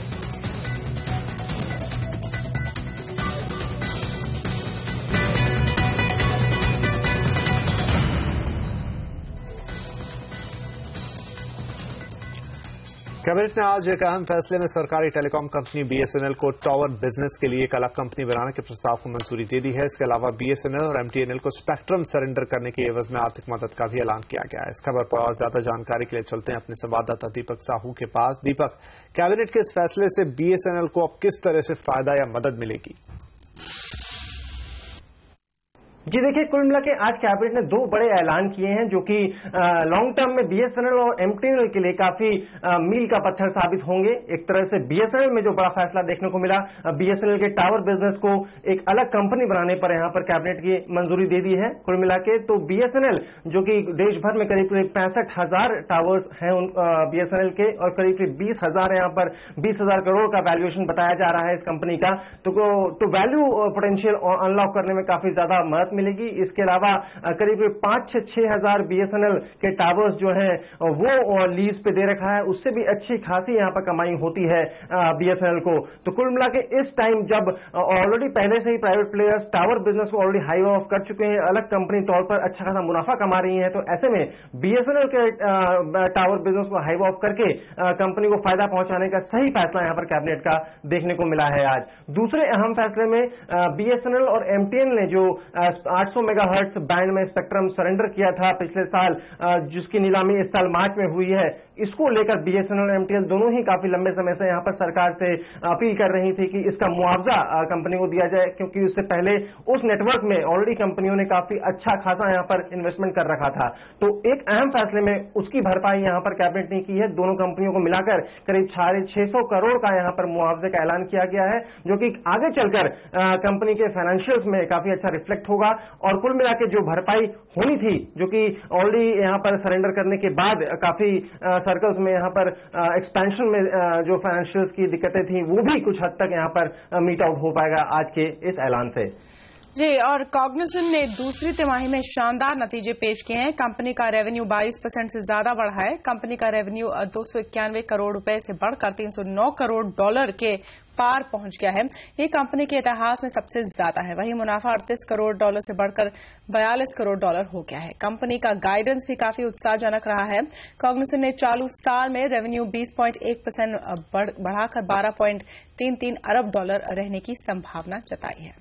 कैबिनेट ने आज एक अहम फैसले में सरकारी टेलीकॉम कंपनी BSNL को टावर बिजनेस के लिए एक अलग कंपनी बनाने के प्रस्ताव को मंजूरी दे दी है। इसके अलावा BSNL और MTNL को स्पेक्ट्रम सरेंडर करने के एवज में आर्थिक मदद का भी ऐलान किया गया है। इस खबर पर और ज्यादा जानकारी के लिए चलते हैं अपने संवाददाता दीपक साहू के पास। दीपक, कैबिनेट के इस फैसले से BSNL को अब किस तरह से फायदा या मदद मिलेगी? जी देखिए, कुल मिला के आज कैबिनेट ने 2 बड़े ऐलान किए हैं जो कि लॉन्ग टर्म में BSNL और MTNL के लिए काफी मील का पत्थर साबित होंगे। एक तरह से BSNL में जो बड़ा फैसला देखने को मिला, BSNL के टावर बिजनेस को एक अलग कंपनी बनाने पर यहां पर कैबिनेट की मंजूरी दे दी है। कुल मिला के तो BSNL जो कि देश भर में करीब 65,000 टावर्स हैं BSNL के, और करीब 20,000 यहाँ पर 20,000 करोड़ का वैल्यूएशन बताया जा रहा है इस कंपनी का। तो वैल्यू पोटेंशियल अनलॉक करने में काफी ज्यादा मदद मिलेगी। इसके अलावा करीब 5-6 हजार BSNL के टावर्स जो हैं वो लीज पे दे रखा है, उससे भी अच्छी खासी यहां पर कमाई होती है BSNL को। तो कुल मिला के इस टाइम जब ऑलरेडी पहले से ही प्राइवेट प्लेयर्स टावर बिजनेस को ऑलरेडी हाइव ऑफ कर चुके हैं, अलग कंपनी तौर पर अच्छा खासा मुनाफा कमा रही है, तो ऐसे में BSNL के टावर बिजनेस को हाइव ऑफ करके कंपनी को फायदा पहुंचाने का सही फैसला यहां पर कैबिनेट का देखने को मिला है आज। दूसरे अहम फैसले में BSNL और MTNL ने जो 800 मेगाहर्ट्ज बैंड में स्पेक्ट्रम सरेंडर किया था पिछले साल, जिसकी नीलामी इस साल मार्च में हुई है, इसको लेकर BSNL और MTL दोनों ही काफी लंबे समय से यहाँ पर सरकार से अपील कर रही थी कि इसका मुआवजा कंपनी को दिया जाए, क्योंकि उससे पहले उस नेटवर्क में ऑलरेडी कंपनियों ने काफी अच्छा खासा यहाँ पर इन्वेस्टमेंट कर रखा था। तो एक अहम फैसले में उसकी भरपाई यहाँ पर कैबिनेट ने की है। दोनों कंपनियों को मिलाकर करीब 650 करोड़ का यहाँ पर मुआवजे का ऐलान किया गया है, जो कि आगे चलकर कंपनी के फाइनेंशियल्स में काफी अच्छा रिफ्लेक्ट होगा। और कुल मिला के जो भरपाई होनी थी, जो कि ऑलरेडी यहाँ पर सरेंडर करने के बाद काफी सर्कल्स में यहाँ पर एक्सपेंशन में जो फाइनेंशियल्स की दिक्कतें थी, वो भी कुछ हद तक यहाँ पर मीट आउट हो पाएगा आज के इस ऐलान से। जी, और कॉग्निजेंट ने दूसरी तिमाही में शानदार नतीजे पेश किए हैं। कंपनी का रेवेन्यू 22% से ज्यादा बढ़ा है। कंपनी का रेवेन्यू 291 करोड़ रुपए से बढ़कर 309 करोड़ डॉलर के पार पहुंच गया है। ये कंपनी के इतिहास में सबसे ज्यादा है। वहीं मुनाफा 38 करोड़ डॉलर से बढ़कर 42 करोड़ डॉलर हो गया है। कंपनी का गाइडेंस भी काफी उत्साहजनक रहा है। कॉग्निजेंट ने चालू साल में रेवेन्यू 20.1% बढ़ाकर 12.33 अरब डॉलर रहने की संभावना जताई है।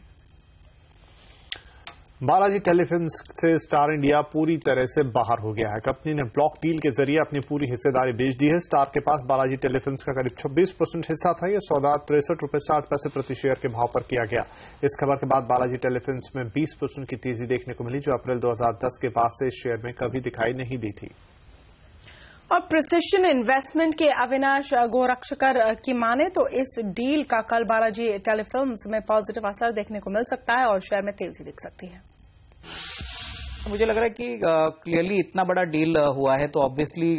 बालाजी टेलीफिल्म्स से स्टार इंडिया पूरी तरह से बाहर हो गया है। कंपनी ने ब्लॉक डील के जरिए अपनी पूरी हिस्सेदारी बेच दी है। स्टार के पास बालाजी टेलीफिल्म्स का करीब 26% हिस्सा था। यह सौदा 63 रुपए 60 पैसे प्रति शेयर के भाव पर किया गया। इस खबर के बाद बालाजी टेलीफिल्म्स में 20% की तेजी देखने को मिली, जो अप्रैल 2010 के बाद से इस शेयर में कभी दिखाई नहीं दी थी। और प्रिसिशन इन्वेस्टमेंट के अविनाश गोरक्षकर की माने तो इस डील का कल बालाजी टेलीफिल्म्स में पॉजिटिव असर देखने को मिल सकता है और शेयर में तेजी दिख सकती है। मुझे लग रहा है कि क्लियरली इतना बड़ा डील हुआ है तो ऑब्वियसली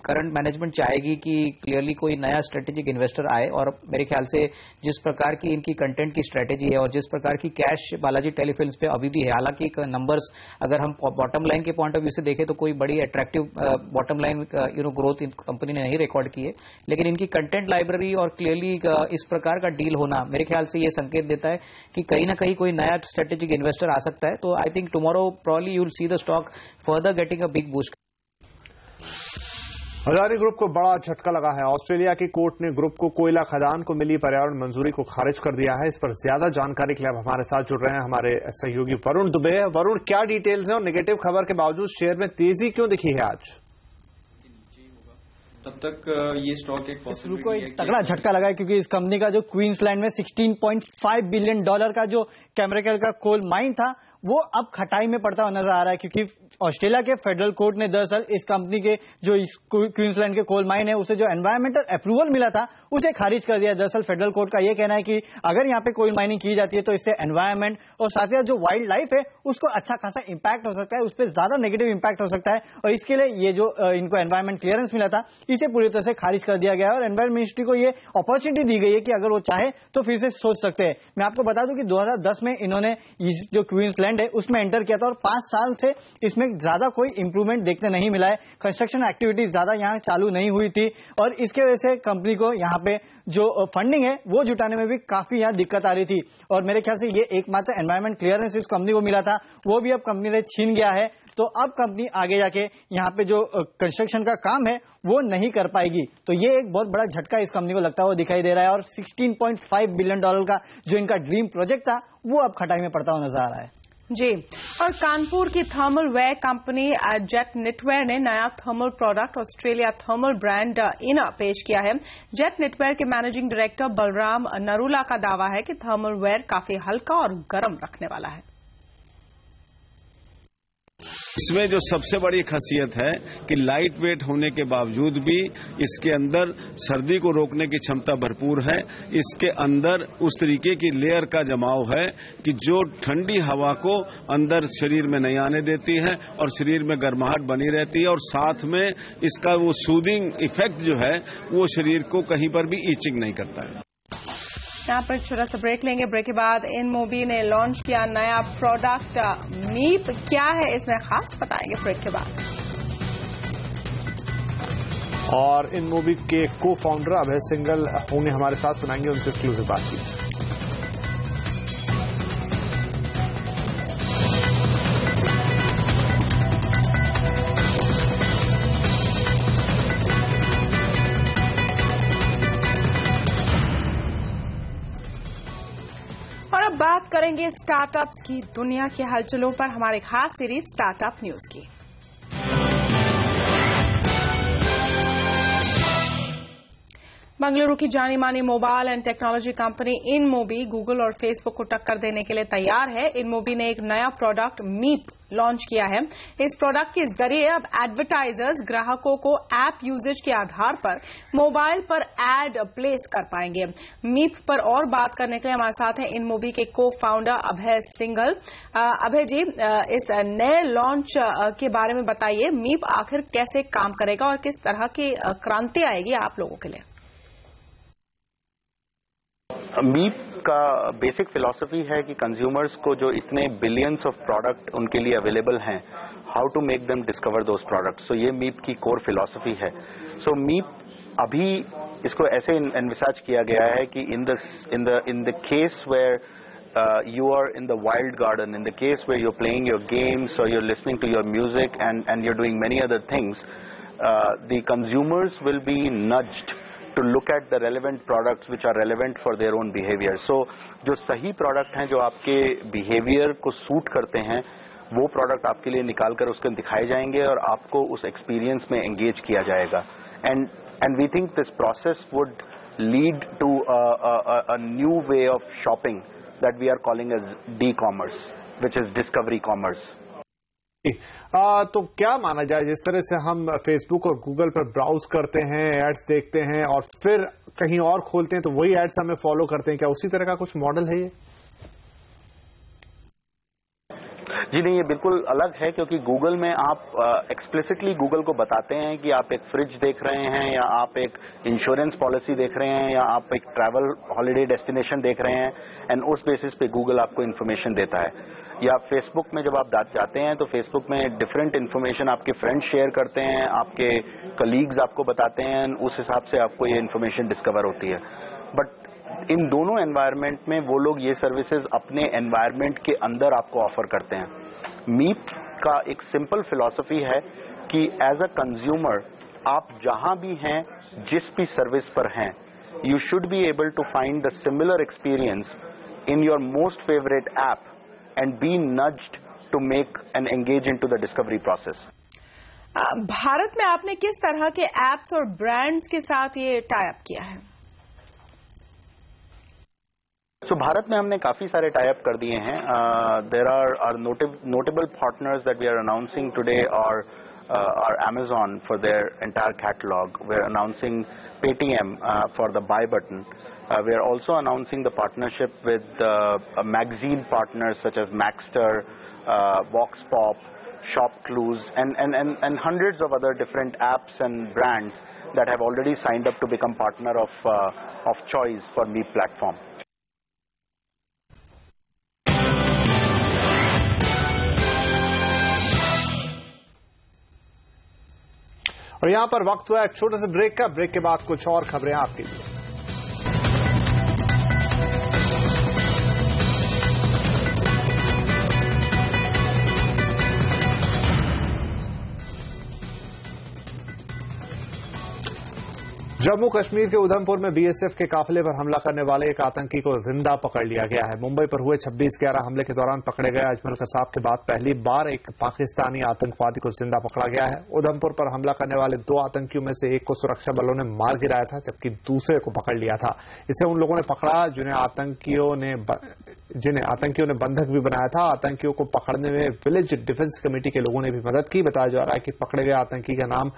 करंट मैनेजमेंट चाहेगी कि क्लियरली कोई नया स्ट्रेटेजिक इन्वेस्टर आए, और मेरे ख्याल से जिस प्रकार की इनकी कंटेंट की स्ट्रेटेजी है और जिस प्रकार की कैश बालाजी टेलीफिल्म्स पे अभी भी है, हालांकि नंबर्स अगर हम बॉटम लाइन के पॉइंट ऑफ व्यू से देखें तो कोई बड़ी attractive bottom line growth company ने नहीं रिकॉर्ड की है, लेकिन इनकी कंटेंट लाइब्रेरी और क्लियरली इस प्रकार का डील होना मेरे ख्याल से ये संकेत देता है कि कहीं ना कहीं कोई नया स्ट्रेटेजिक इन्वेस्टर आ सकता है। तो I think tomorrow probably you will see the stock further getting a big boost. Adani group को बड़ा झटका लगा है। ऑस्ट्रेलिया की कोर्ट ने ग्रुप को कोयला खदान को मिली पर्यावरण मंजूरी को खारिज कर दिया है। इस पर ज्यादा जानकारी के लिए अब हमारे साथ जुड़ रहे हैं हमारे सहयोगी वरुण दुबे। वरुण, क्या डिटेल्स हैं और नेगेटिव खबर के बावजूद शेयर में तेजी क्यों दिखी है आज? तब तक ये स्टॉक एक को एक तगड़ा झटका लगा है, क्योंकि इस कंपनी का जो क्वींसलैंड में $16.5 बिलियन का जो कैमरेकल का कोल माइन था वो अब खटाई में पड़ता हुआ नजर आ रहा है, क्योंकि ऑस्ट्रेलिया के फेडरल कोर्ट ने दरअसल इस कंपनी के जो क्वींसलैंड के कोल माइन है उसे जो एनवायरमेंटल अप्रूवल मिला था उसे खारिज कर दिया। दरअसल फेडरल कोर्ट का यह कहना है कि अगर यहाँ पे कोल माइनिंग की जाती है तो इससे एनवायरमेंट और साथ ही जो वाइल्ड लाइफ है उसको अच्छा खासा इंपैक्ट हो सकता है, उस पर ज्यादा नेगेटिव इंपैक्ट हो सकता है, और इसके लिए ये जो इनको एनवायरमेंट क्लियरेंस मिला था इसे पूरी तरह से खारिज कर दिया गया है। और एनवायरमेंट मिनिस्ट्री को ये अपॉर्चुनिटी दी गई है कि अगर वो चाहे तो फिर से सोच सकते हैं। मैं आपको बता दूं कि 2010 में इन्होंने जो क्वींसलैंड है उसमें एंटर किया था और 5 साल से इसमें ज्यादा कोई इंप्रूवमेंट देखने नहीं मिला है। कंस्ट्रक्शन एक्टिविटी ज्यादा यहाँ चालू नहीं हुई थी और इसके वजह से कंपनी को यहाँ पे जो फंडिंग है वो जुटाने में भी काफी यहाँ दिक्कत आ रही थी। और मेरे ख्याल से ये एकमात्र एनवायरमेंट क्लियरेंस इस कंपनी को मिला था वो भी अब कंपनी ने छीन गया है। तो अब कंपनी आगे जाके यहाँ पे जो कंस्ट्रक्शन का काम है वो नहीं कर पाएगी। तो ये एक बहुत बड़ा झटका इस कंपनी को लगता हुआ दिखाई दे रहा है और $16.5 बिलियन का जो इनका ड्रीम प्रोजेक्ट था वो अब खटाई में पड़ता हुआ नजर आ रहा है। जी, और कानपुर की thermal where company jet knitwear ने नया thermal product Australia thermal brand inner पेश किया है। जेट निटवेयर के मैनेजिंग डायरेक्टर बलराम नरूला का दावा है कि थर्मल वेयर काफी हल्का और गर्म रखने वाला है। इसमें जो सबसे बड़ी खासियत है कि लाइट वेट होने के बावजूद भी इसके अंदर सर्दी को रोकने की क्षमता भरपूर है। इसके अंदर उस तरीके की लेयर का जमाव है कि जो ठंडी हवा को अंदर शरीर में नहीं आने देती है और शरीर में गर्माहट बनी रहती है, और साथ में इसका वो सूदिंग इफेक्ट जो है वो शरीर को कहीं पर भी ईचिंग नहीं करता है। यहाँ पर छोटा सा ब्रेक लेंगे। ब्रेक के बाद इनमोबी ने लॉन्च किया नया प्रोडक्ट मीप। क्या है इसमें खास, बताएंगे ब्रेक के बाद। और इनमोबी के को फाउंडर अभय सिंगल होंगे हमारे साथ, सुनाएंगे उनसे एक्सक्लूसिव बातचीत। बात करेंगे स्टार्टअप्स की दुनिया के हलचलों पर हमारे खास सीरीज स्टार्टअप न्यूज की। बंगलुरु की जानी मानी mobile and technology company InMobi Google और फेसबुक को टक्कर देने के लिए तैयार है। इनमोबी ने एक नया प्रोडक्ट मीप लॉन्च किया है। इस प्रोडक्ट के जरिए अब एडवर्टाइजर्स ग्राहकों को ऐप यूजेज के आधार पर मोबाइल पर एड प्लेस कर पाएंगे। मीप पर और बात करने के लिए हमारे साथ हैं इनमोबी के को फाउंडर अभय सिंघल। अभय जी, इस नए लॉन्च के बारे में बताइए, मीप आखिर कैसे काम करेगा और किस तरह की क्रांति आएगी आप लोगों के लिए? मीप का बेसिक फिलॉसफी है कि कंज्यूमर्स को जो इतने बिलियंस ऑफ प्रोडक्ट उनके लिए अवेलेबल हैं, how to make them discover those products. So ये मीप की कोर फिलॉसफी है। सो मीप अभी इसको ऐसे एनविसाज किया गया है कि in the case where you are in the wild garden, in the case where you're playing your games or you're listening to your music and you're doing many other things, the consumers will be nudged to look at the relevant products which are relevant for their own behavior. So जो सही प्रोडक्ट हैं जो आपके बिहेवियर को सूट करते हैं, वो प्रोडक्ट आपके लिए निकाल कर उसको दिखाए जाएंगे और आपको उस एक्सपीरियंस में एंगेज किया जाएगा। And we think this process would lead to a new way of shopping that we are calling as D-commerce, which is discovery commerce. तो क्या माना जाए, जिस तरह से हम फेसबुक और गूगल पर ब्राउज करते हैं, एड्स देखते हैं और फिर कहीं और खोलते हैं तो वही एड्स हमें फॉलो करते हैं, क्या उसी तरह का कुछ मॉडल है ये? जी नहीं, ये बिल्कुल अलग है, क्योंकि गूगल में आप एक्सप्लिसिटली गूगल को बताते हैं कि आप एक फ्रिज देख रहे हैं या आप एक इंश्योरेंस पॉलिसी देख रहे हैं या आप एक ट्रैवल हॉलिडे डेस्टिनेशन देख रहे हैं, एंड उस बेसिस पे गूगल आपको इन्फॉर्मेशन देता है। या फेसबुक में जब आप जाते हैं तो फेसबुक में डिफरेंट इन्फॉर्मेशन आपके फ्रेंड्स शेयर करते हैं, आपके कलीग्स आपको बताते हैं, उस हिसाब से आपको ये इन्फॉर्मेशन डिस्कवर होती है। बट इन दोनों एनवायरनमेंट में वो लोग ये सर्विसेज अपने एनवायरनमेंट के अंदर आपको ऑफर करते हैं। मीप का एक सिंपल फिलॉसफी है कि एज अ कंज्यूमर आप जहां भी हैं, जिस भी सर्विस पर हैं, you should be able to find the similar experience in your most favourite app and be nudged to make and engage into the discovery process. Bharat में आपने किस तरह के एप्स और ब्रांड्स के साथ ये टाई अप किया है? So, भारत में हमने काफी सारे टाई अप कर दिए हैं। There are notable partners that we are announcing today are Amazon for their entire catalog. We're announcing Paytm for the buy button. We are also announcing the partnership with magazine partners such as Maxter, Vox Pop, Shop Clues, and hundreds of other different apps and brands that have already signed up to become partner of choice for Meep platform. और यहां पर वक्त हुआ एक छोटे से ब्रेक का। ब्रेक के बाद कुछ और खबरें आपके लिए। जम्मू कश्मीर के उधमपुर में बीएसएफ के काफिले पर हमला करने वाले एक आतंकी को जिंदा पकड़ लिया गया है। मुंबई पर हुए 26/11 हमले के दौरान पकड़े गए अजमल कसाब के बाद पहली बार एक पाकिस्तानी आतंकवादी को जिंदा पकड़ा गया है। उधमपुर पर हमला करने वाले 2 आतंकियों में से एक को सुरक्षा बलों ने मार गिराया था, जबकि दूसरे को पकड़ लिया था। इसे उन लोगों ने पकड़ा जिन्हें आतंकियों ने बंधक भी बनाया था। आतंकियों को पकड़ने में विलेज डिफेंस कमेटी के लोगों ने भी मदद की। बताया जा रहा है कि पकड़े गए आतंकी का नाम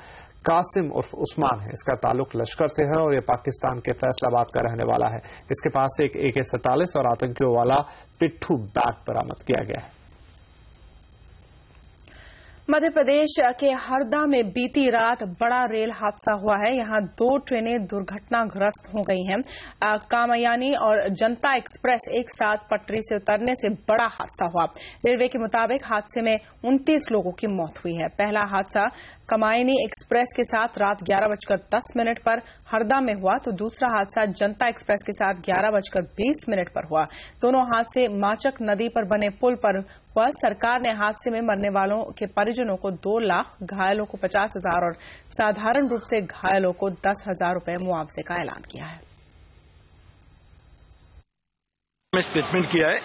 कासिम उर्फ उस्मान है। इसका ताल्लुक लश्कर से है और यह पाकिस्तान के फैसलाबाद का रहने वाला है। इसके पास से एक AK-47 और आतंकियों वाला पिट्ठू बैग बरामद किया गया है। मध्य प्रदेश के हरदा में बीती रात बड़ा रेल हादसा हुआ है। यहां 2 ट्रेनें दुर्घटनाग्रस्त हो गई हैं। कामयानी और जनता एक्सप्रेस एक साथ पटरी से उतरने से बड़ा हादसा हुआ। रेलवे के मुताबिक हादसे में 29 लोगों की मौत हुई है। पहला हादसा कमायनी एक्सप्रेस के साथ रात 11:10 पर हरदा में हुआ, तो दूसरा हादसा जनता एक्सप्रेस के साथ 11:20 पर हुआ। दोनों हादसे माचक नदी पर बने पुल पर हुआ। सरकार ने हादसे में मरने वालों के परिजनों को 2 लाख, घायलों को 50,000 और साधारण रूप से घायलों को 10,000 रुपए मुआवजे का ऐलान किया है। स्टेटमेंट किया है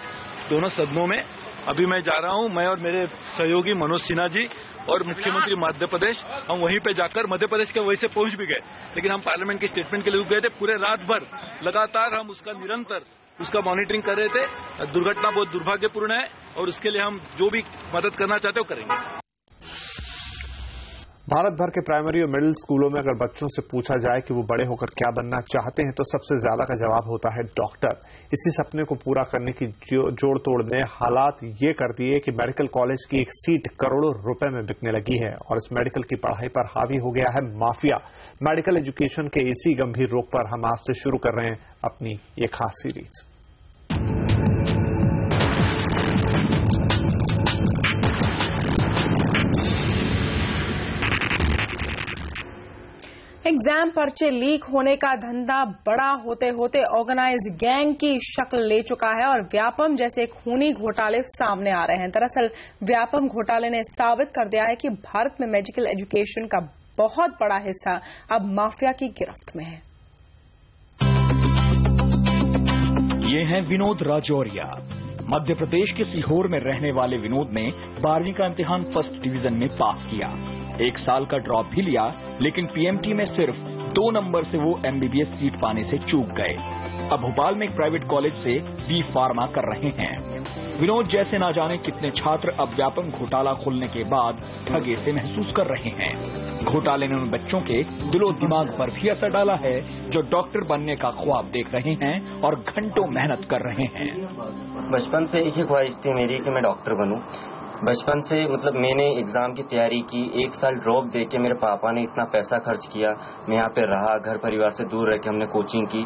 दोनों सदनों में। अभी मैं जा रहा हूं, मैं और मेरे सहयोगी मनोज सिन्हा जी और मुख्यमंत्री मध्य प्रदेश, हम वहीं पे जाकर मध्य प्रदेश के वहीं से पहुंच भी गए, लेकिन हम पार्लियामेंट की स्टेटमेंट के लिए गए थे। पूरे रात भर लगातार हम उसका निरंतर उसका मॉनिटरिंग कर रहे थे। दुर्घटना बहुत दुर्भाग्यपूर्ण है और उसके लिए हम जो भी मदद करना चाहते हैं वो करेंगे। भारत भर के प्राइमरी और मिडिल स्कूलों में अगर बच्चों से पूछा जाए कि वो बड़े होकर क्या बनना चाहते हैं तो सबसे ज्यादा का जवाब होता है डॉक्टर। इसी सपने को पूरा करने की जोड़ तोड़ ने हालात ये कर दिए कि मेडिकल कॉलेज की एक सीट करोड़ों रुपए में बिकने लगी है और इस मेडिकल की पढ़ाई पर हावी हो गया है माफिया। मेडिकल एजुकेशन के इसी गंभीर रोग पर हम आज से शुरू कर रहे हैं अपनी ये खास सीरीज। एग्जाम पर्चे लीक होने का धंधा बड़ा होते होते ऑर्गेनाइज्ड गैंग की शक्ल ले चुका है और व्यापम जैसे खूनी घोटाले सामने आ रहे हैं। दरअसल व्यापम घोटाले ने साबित कर दिया है कि भारत में मेडिकल एजुकेशन का बहुत बड़ा हिस्सा अब माफिया की गिरफ्त में है। ये हैं विनोद राजौरिया। मध्य प्रदेश के सीहोर में रहने वाले विनोद ने 12वीं का इम्तिहान फर्स्ट डिवीजन में पास किया। 1 साल का ड्रॉप भी लिया, लेकिन पीएमटी में सिर्फ 2 नंबर से वो एमबीबीएस सीट पाने से चूक गए। अब भोपाल में एक प्राइवेट कॉलेज से बी फार्मा कर रहे हैं। विनोद जैसे ना जाने कितने छात्र अब व्यापम घोटाला खुलने के बाद ठगे से महसूस कर रहे हैं। घोटाले ने उन बच्चों के दिलो दिमाग पर भी असर डाला है जो डॉक्टर बनने का ख्वाब देख रहे हैं और घंटों मेहनत कर रहे हैं। बचपन से एक ही ख्वाहिश थी मेरी कि मैं डॉक्टर बनूं। बचपन से मतलब मैंने एग्जाम की तैयारी की। 1 साल ड्रॉप देके मेरे पापा ने इतना पैसा खर्च किया, मैं यहाँ पे रहा, घर परिवार से दूर रह के हमने कोचिंग की।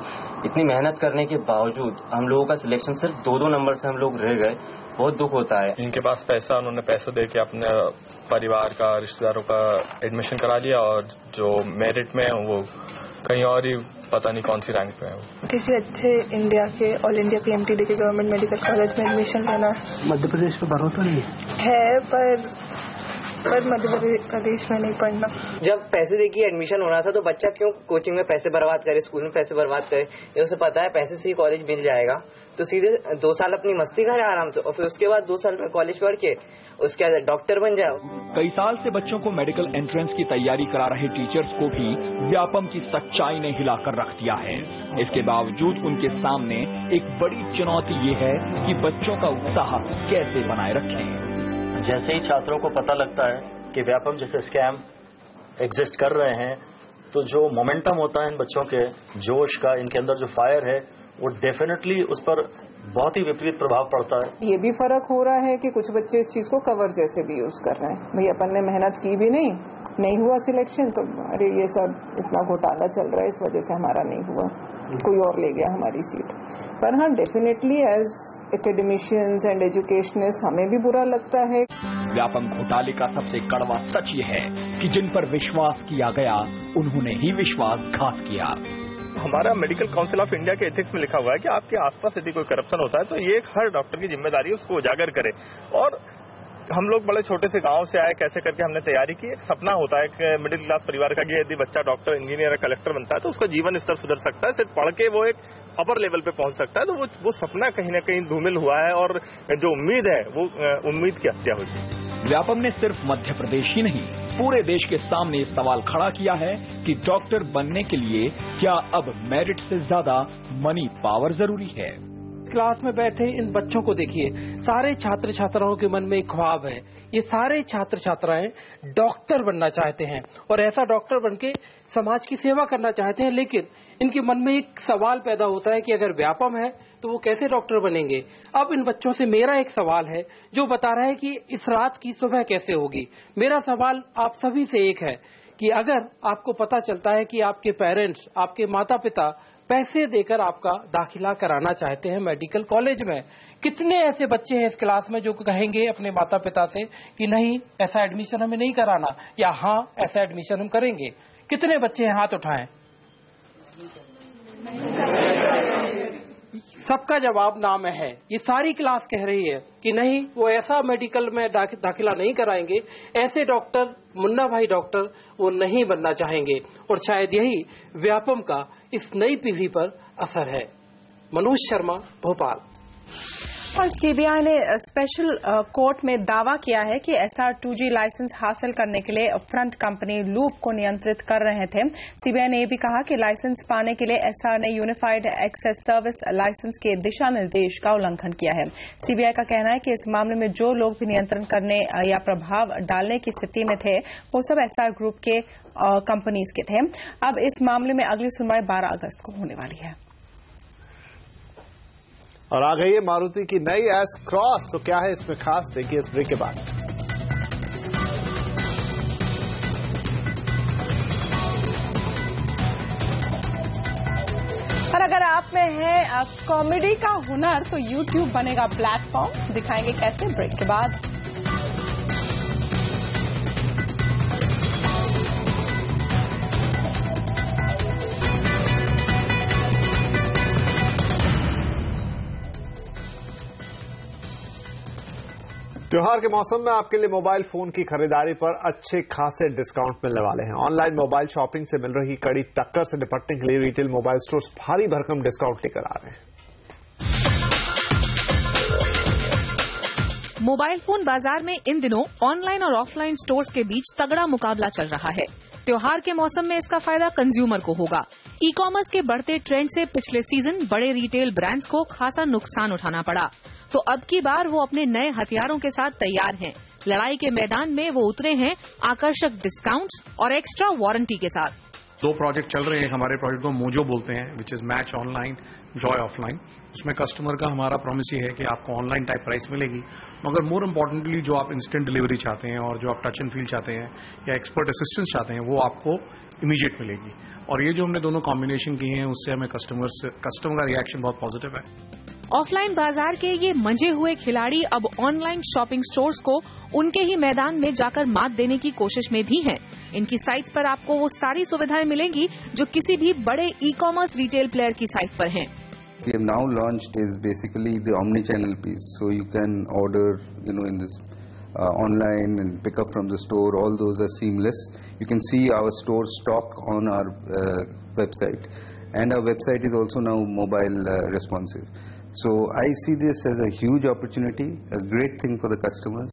इतनी मेहनत करने के बावजूद हम लोगों का सिलेक्शन सिर्फ 2 नंबर से हम लोग रह गए। बहुत दुख होता है। इनके पास पैसा, उन्होंने पैसा दे के अपने परिवार का, रिश्तेदारों का एडमिशन करा लिया और जो मेरिट में है वो कहीं और ही पता नहीं कौन सी रैंक पे है। किसी अच्छे इंडिया के ऑल इंडिया पीएमटी के गवर्नमेंट मेडिकल कॉलेज में एडमिशन लेना मध्य प्रदेश पे भरोसा नहीं है, पर मध्य प्रदेश में नहीं पढ़ना। जब पैसे देके एडमिशन होना था तो बच्चा क्यों कोचिंग में पैसे बर्बाद करे, स्कूल में पैसे बर्बाद करे? ये उसे पता है पैसे से ही कॉलेज मिल जाएगा तो सीधे 2 साल अपनी मस्ती करे आराम से और फिर उसके बाद 2 साल में कॉलेज पढ़ के उसके बाद डॉक्टर बन जाओ। कई साल से बच्चों को मेडिकल एंट्रेंस की तैयारी करा रहे टीचर्स को भी व्यापम की सच्चाई ने हिलाकर रख दिया है। इसके बावजूद उनके सामने एक बड़ी चुनौती ये है कि बच्चों का उत्साह कैसे बनाए रखें। जैसे ही छात्रों को पता लगता है कि व्यापम जैसे स्कैम एग्जिस्ट कर रहे हैं तो जो मोमेंटम होता है इन बच्चों के जोश का, इनके अंदर जो फायर है वो डेफिनेटली उस पर बहुत ही विपरीत प्रभाव पड़ता है। ये भी फर्क हो रहा है कि कुछ बच्चे इस चीज को कवर जैसे भी यूज कर रहे हैं। भाई अपन ने मेहनत की भी नहीं हुआ सिलेक्शन तो अरे ये सब इतना घोटाला चल रहा है इस वजह से हमारा नहीं हुआ, कोई और ले गया हमारी सीट। पर हाँ, definitely as academicians and educationist हमें भी बुरा लगता है। व्यापम घोटाले का सबसे कड़वा सच ये है कि जिन पर विश्वास किया गया उन्होंने ही विश्वासघात किया। हमारा मेडिकल काउंसिल ऑफ इंडिया के एथिक्स में लिखा हुआ है कि आपके आसपास यदि कोई करप्शन होता है तो ये हर डॉक्टर की जिम्मेदारी है उसको उजागर करे। और हम लोग बड़े छोटे से गांव से आए, कैसे करके हमने तैयारी की। एक सपना होता है कि मिडिल क्लास परिवार का कि यदि बच्चा डॉक्टर, इंजीनियर या कलेक्टर बनता है तो उसका जीवन स्तर सुधर सकता है, सिर्फ पढ़ के वो एक अपर लेवल पे पहुंच सकता है। तो वो सपना कहीं ना कहीं धूमिल हुआ है और जो उम्मीद है वो उम्मीद की हत्या हुई। व्यापम ने सिर्फ मध्य प्रदेश ही नहीं पूरे देश के सामने सवाल खड़ा किया है कि डॉक्टर बनने के लिए क्या अब मेरिट से ज्यादा मनी पावर जरूरी है। क्लास में बैठे इन बच्चों को देखिए, सारे छात्र छात्राओं के मन में एक ख्वाब है। ये सारे छात्र छात्राएं डॉक्टर बनना चाहते हैं और ऐसा डॉक्टर बनके समाज की सेवा करना चाहते हैं, लेकिन इनके मन में एक सवाल पैदा होता है कि अगर व्यापम है तो वो कैसे डॉक्टर बनेंगे। अब इन बच्चों से मेरा एक सवाल है जो बता रहा है कि इस रात की सुबह कैसे होगी। मेरा सवाल आप सभी से एक है कि अगर आपको पता चलता है कि आपके पेरेंट्स, आपके माता पिता पैसे देकर आपका दाखिला कराना चाहते हैं मेडिकल कॉलेज में, कितने ऐसे बच्चे हैं इस क्लास में जो कहेंगे अपने माता पिता से कि नहीं ऐसा एडमिशन हमें नहीं कराना, या हाँ ऐसा एडमिशन हम करेंगे? कितने बच्चे हैं? हाथ उठाएं। सबका जवाब ना में है। ये सारी क्लास कह रही है कि नहीं, वो ऐसा मेडिकल में दाखिला नहीं कराएंगे, ऐसे डॉक्टर, मुन्ना भाई डॉक्टर वो नहीं बनना चाहेंगे। और शायद यही व्यापम का इस नई पीढ़ी पर असर है। मनोज शर्मा, भोपाल। और सीबीआई ने स्पेशल कोर्ट में दावा किया है कि SR2G लाइसेंस हासिल करने के लिए फ्रंट कंपनी लूप को नियंत्रित कर रहे थे। सीबीआई ने यह भी कहा कि लाइसेंस पाने के लिए SR ने यूनिफाइड एक्सेस सर्विस लाइसेंस के दिशा निर्देश का उल्लंघन किया है। सीबीआई का कहना है कि इस मामले में जो लोग भी नियंत्रण करने या प्रभाव डालने की स्थिति में थे वो सब SR ग्रुप के कंपनीज के थे। अब इस मामले में अगली सुनवाई 12 अगस्त को होने वाली है। और आ गई है मारुति की नई एस क्रॉस। तो क्या है इसमें खास, देखिए इस ब्रेक के बाद। और अगर आप में है कॉमेडी का हुनर तो YouTube बनेगा प्लेटफॉर्म, दिखाएंगे कैसे, ब्रेक के बाद। त्योहार के मौसम में आपके लिए मोबाइल फोन की खरीदारी पर अच्छे खासे डिस्काउंट मिलने वाले हैं। ऑनलाइन मोबाइल शॉपिंग से मिल रही कड़ी टक्कर से निपटने के लिए रिटेल मोबाइल स्टोर्स भारी भरकम डिस्काउंट लेकर आ रहे हैं। मोबाइल फोन बाजार में इन दिनों ऑनलाइन और ऑफलाइन स्टोर्स के बीच तगड़ा मुकाबला चल रहा है। त्योहार के मौसम में इसका फायदा कंज्यूमर को होगा। ई कॉमर्स के बढ़ते ट्रेंड से पिछले सीजन बड़े रिटेल ब्रांड्स को खासा नुकसान उठाना पड़ा, तो अब की बार वो अपने नए हथियारों के साथ तैयार हैं। लड़ाई के मैदान में वो उतरे हैं आकर्षक डिस्काउंट्स और एक्स्ट्रा वारंटी के साथ। 2 प्रोजेक्ट चल रहे हैं हमारे प्रोजेक्ट को मोजो बोलते हैं, which is match online, Joy offline. उसमें कस्टमर का हमारा प्रॉमिस ये है कि आपको ऑनलाइन टाइप प्राइस मिलेगी, मगर मोर इम्पोर्टेंटली जो आप इंस्टेंट डिलीवरी चाहते हैं और जो आप टच एंड फील चाहते हैं या एक्सपर्ट असिस्टेंस चाहते हैं वो आपको इमीडिएट मिलेगी। और ये जो हमने दोनों कॉम्बिनेशन किए हैं उससे हमें कस्टमर का रिएक्शन बहुत पॉजिटिव है। ऑफलाइन बाजार के ये मंजे हुए खिलाड़ी अब ऑनलाइन शॉपिंग स्टोर्स को उनके ही मैदान में जाकर मात देने की कोशिश में भी हैं। इनकी साइट्स पर आपको वो सारी सुविधाएं मिलेंगी जो किसी भी बड़े ई कॉमर्स रिटेल प्लेयर की साइट पर हैं। We have now launched is basically the omni-channel piece, so you can order, in this online and pick up from the store. All those are seamless. You can see our store stock on our website, and our website is also now mobile responsive. So I see this as a huge opportunity, a great thing for the customers.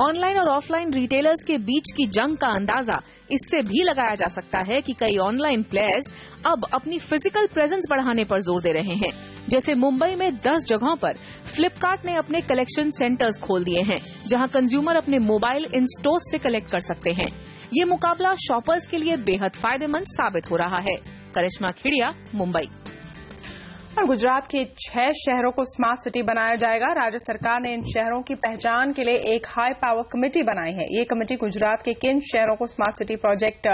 Online और ऑफलाइन रिटेलर्स के बीच की जंग का अंदाजा इससे भी लगाया जा सकता है कि कई ऑनलाइन प्लेयर्स अब अपनी फिजिकल प्रेजेंस बढ़ाने पर जोर दे रहे हैं। जैसे मुंबई में 10 जगहों पर फ्लिपकार्ट ने अपने कलेक्शन सेंटर्स खोल दिए हैं, जहां कंज्यूमर अपने मोबाइल इन स्टोर्स से कलेक्ट कर सकते हैं। ये मुकाबला शॉपर्स के लिए बेहद फायदेमंद साबित हो रहा है। करिश्मा खिड़िया, मुंबई। और गुजरात के 6 शहरों को स्मार्ट सिटी बनाया जाएगा। राज्य सरकार ने इन शहरों की पहचान के लिए एक हाई पावर कमेटी बनाई है। ये कमेटी गुजरात के किन शहरों को स्मार्ट सिटी प्रोजेक्ट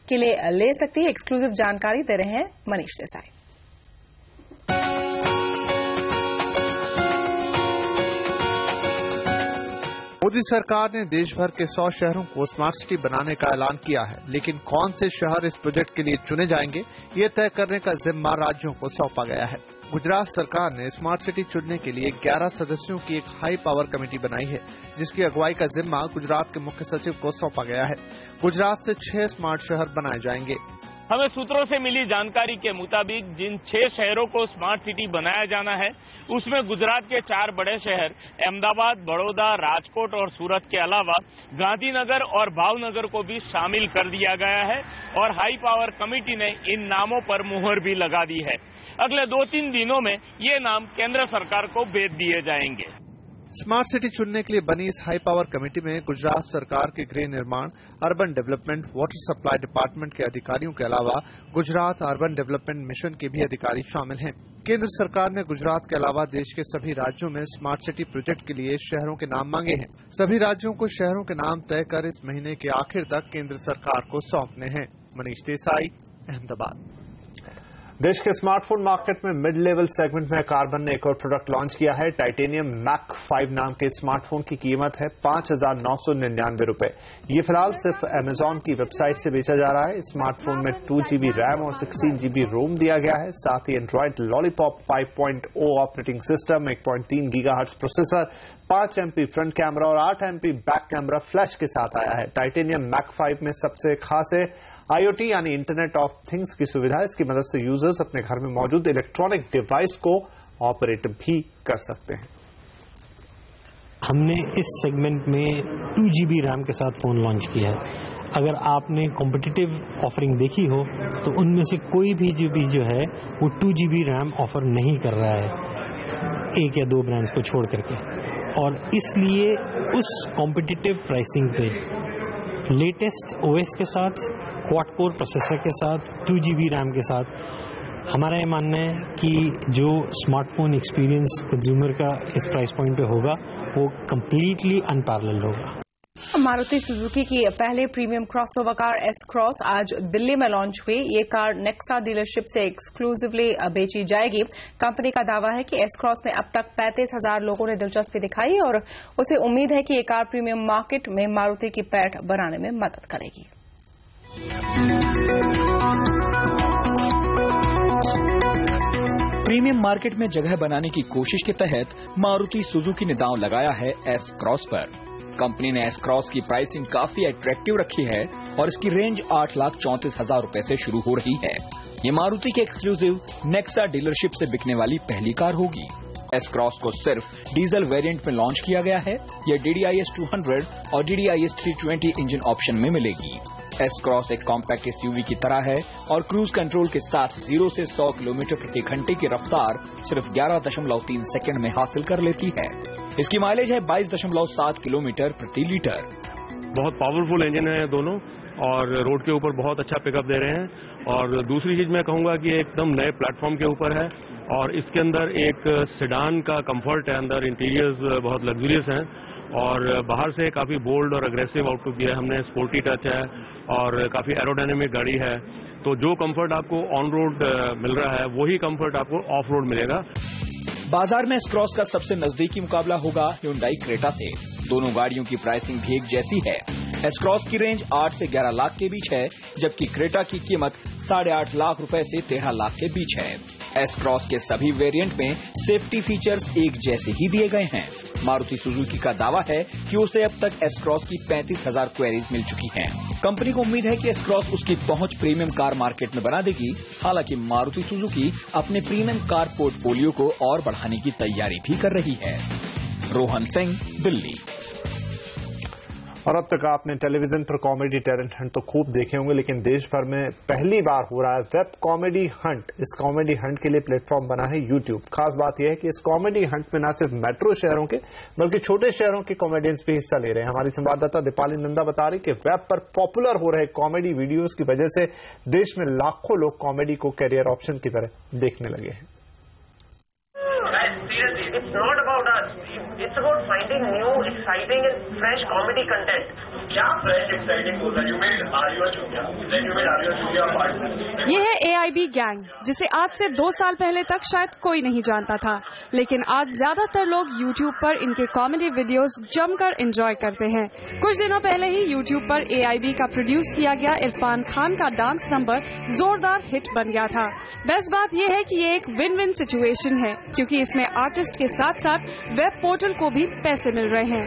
के लिए ले सकती है, एक्सक्लूसिव जानकारी दे रहे हैं मनीष देसाई। मोदी सरकार ने देश भर के 100 शहरों को स्मार्ट सिटी बनाने का ऐलान किया है, लेकिन कौन से शहर इस प्रोजेक्ट के लिए चुने जाएंगे ये तय करने का जिम्मा राज्यों को सौंपा गया है। गुजरात सरकार ने स्मार्ट सिटी चुनने के लिए 11 सदस्यों की एक हाई पावर कमेटी बनाई है, जिसकी अगुवाई का जिम्मा गुजरात के मुख्य सचिव को सौंपा गया है। गुजरात से 6 स्मार्ट शहर बनाए जाएंगे। हमें सूत्रों से मिली जानकारी के मुताबिक जिन 6 शहरों को स्मार्ट सिटी बनाया जाना है उसमें गुजरात के 4 बड़े शहर अहमदाबाद, बड़ौदा, राजकोट और सूरत के अलावा गांधीनगर और भावनगर को भी शामिल कर दिया गया है और हाई पावर कमेटी ने इन नामों पर मुहर भी लगा दी है। अगले 2-3 दिनों में ये नाम केंद्र सरकार को भेज दिए जाएंगे। स्मार्ट सिटी चुनने के लिए बनी इस हाई पावर कमेटी में गुजरात सरकार के गृह निर्माण, urban development, water supply department के अधिकारियों के अलावा गुजरात अर्बन डेवलपमेंट मिशन के भी अधिकारी शामिल हैं। केंद्र सरकार ने गुजरात के अलावा देश के सभी राज्यों में स्मार्ट सिटी प्रोजेक्ट के लिए शहरों के नाम मांगे हैं। सभी राज्यों को शहरों के नाम तय कर इस महीने के आखिर तक केंद्र सरकार को सौंपने हैं। मनीष देसाई, अहमदाबाद। देश के स्मार्टफोन मार्केट में मिड लेवल सेगमेंट में कार्बन ने एक और प्रोडक्ट लॉन्च किया है। टाइटेनियम मैक 5 नाम के स्मार्टफोन की कीमत है 5,999 रुपए। ये फिलहाल सिर्फ अमेजॉन की वेबसाइट से बेचा जा रहा है। स्मार्टफोन में 2GB रैम और 16GB रोम दिया गया है। साथ ही Android Lollipop 5.0 operating system, 1.3 gigahertz processor, 5 MP front camera और 8 MP बैक कैमरा फ्लैश के साथ आया है। टाइटेनियम मैक 5 में सबसे खास है IoT यानी इंटरनेट ऑफ थिंग्स की सुविधा। इसकी मदद से यूजर्स अपने घर में मौजूद इलेक्ट्रॉनिक डिवाइस को ऑपरेट भी कर सकते हैं। हमने इस सेगमेंट में 2 GB रैम के साथ फ़ोन लॉन्च किया है। अगर आपने कॉम्पिटिटिव ऑफरिंग देखी हो तो उनमें से कोई भी जो है वो 2 GB रैम ऑफर नहीं कर रहा है, 1 या 2 ब्रांड्स को छोड़ करके। और इसलिए उस कॉम्पिटिटिव प्राइसिंग पे लेटेस्ट OS के साथ, क्वाड कोर प्रोसेसर के साथ, 2 GB रैम के साथ, हमारा ये मानना है कि जो स्मार्टफोन एक्सपीरियंस कंज्यूमर का इस प्राइस पॉइंट पे होगा वो कंप्लीटली अनपैरेलल्ड होगा। मारुति सुजुकी की पहले premium crossover car S cross आज दिल्ली में लॉन्च हुई। ये कार नेक्सा डीलरशिप से एक्सक्लूसिवली बेची जाएगी। कंपनी का दावा है कि एस क्रॉस में अब तक 35,000 लोगों ने दिलचस्पी दिखाई और उसे उम्मीद है कि ये कार प्रीमियम मार्केट में मारुति की पैठ बनाने में मदद करेगी। प्रीमियम मार्केट में जगह बनाने की कोशिश के तहत मारुति सुजुकी ने दांव लगाया है एस क्रॉस पर। कंपनी ने एस क्रॉस की प्राइसिंग काफी अट्रैक्टिव रखी है और इसकी रेंज 8,34,000 रुपए से शुरू हो रही है। ये मारुति के एक्सक्लूसिव नेक्सा डीलरशिप से बिकने वाली पहली कार होगी। एस क्रॉस को सिर्फ डीजल वेरिएंट में लॉन्च किया गया है। यह DDIS 200 और DDIS 320 इंजन ऑप्शन में मिलेगी। एस क्रॉस एक कॉम्पैक्ट SUV की तरह है और क्रूज कंट्रोल के साथ 0 से 100 किलोमीटर प्रति घंटे की रफ्तार सिर्फ 11.3 सेकंड में हासिल कर लेती है। इसकी माइलेज है 22.7 किलोमीटर प्रति लीटर। बहुत पावरफुल इंजन है दोनों और रोड के ऊपर बहुत अच्छा पिकअप दे रहे हैं। और दूसरी चीज मैं कहूंगा कि एकदम नए प्लेटफॉर्म के ऊपर है और इसके अंदर एक सेडान का कंफर्ट है। अंदर इंटीरियर्स बहुत लग्जरियस हैं और बाहर से काफी बोल्ड और अग्रेसिव आउटलुक दिया है हमने। स्पोर्टी टच है और काफी एरोडायनेमिक गाड़ी है। तो जो कंफर्ट आपको ऑन रोड मिल रहा है वही कंफर्ट आपको ऑफ रोड मिलेगा। बाजार में एस क्रॉस का सबसे नजदीकी मुकाबला होगा Hyundai क्रेटा से। दोनों गाड़ियों की प्राइसिंग भी एक जैसी है। एस क्रॉस की रेंज 8 से 11 लाख के बीच है, जबकि क्रेटा की कीमत 8.5 लाख रुपए से 13 लाख के बीच है। एस क्रॉस के सभी वेरिएंट में सेफ्टी फीचर्स एक जैसे ही दिए गए हैं। मारुति सुजुकी का दावा है कि उसे अब तक एस क्रॉस की 35,000 क्वेरीज मिल चुकी हैं। कंपनी को उम्मीद है कि एस क्रॉस उसकी पहुंच प्रीमियम कार मार्केट में बना देगी। हालांकि मारुति सुजुकी अपने प्रीमियम कार पोर्टफोलियो को और बढ़ाने की तैयारी भी कर रही है। रोहन सिंह, दिल्ली। और अब तक आपने टेलीविजन पर कॉमेडी टैलेंट हंट तो खूब देखे होंगे, लेकिन देश भर में पहली बार हो रहा है वेब कॉमेडी हंट। इस कॉमेडी हंट के लिए प्लेटफॉर्म बना है यूट्यूब। खास बात यह है कि इस कॉमेडी हंट में न सिर्फ मेट्रो शहरों के बल्कि छोटे शहरों के कॉमेडियंस भी हिस्सा ले रहे हैं। हमारी संवाददाता दीपाली नंदा बता रही कि वेब पर पॉपुलर हो रहे कॉमेडी वीडियोज की वजह से देश में लाखों लोग कॉमेडी को कैरियर ऑप्शन की तरह देखने लगे हैं। It's not about us. It's about finding new, exciting and fresh comedy content. क्या fresh, exciting होगा? You made Aarya Chugya. Then you made Aarya Chugya part 2. ये है AIB गैंग, जिसे आज से 2 साल पहले तक शायद कोई नहीं जानता था, लेकिन आज ज्यादातर लोग YouTube पर इनके कॉमेडी वीडियोस जमकर एंजॉय करते हैं। कुछ दिनों पहले ही YouTube पर AIB का प्रोड्यूस किया गया इरफान खान का डांस नंबर जोरदार हिट बन गया था। बेस्ट बात यह है कि ये एक विन विन सिचुएशन है, क्योंकि इसमें आर्टिस्ट के साथ साथ वेब पोर्टल को भी पैसे मिल रहे हैं।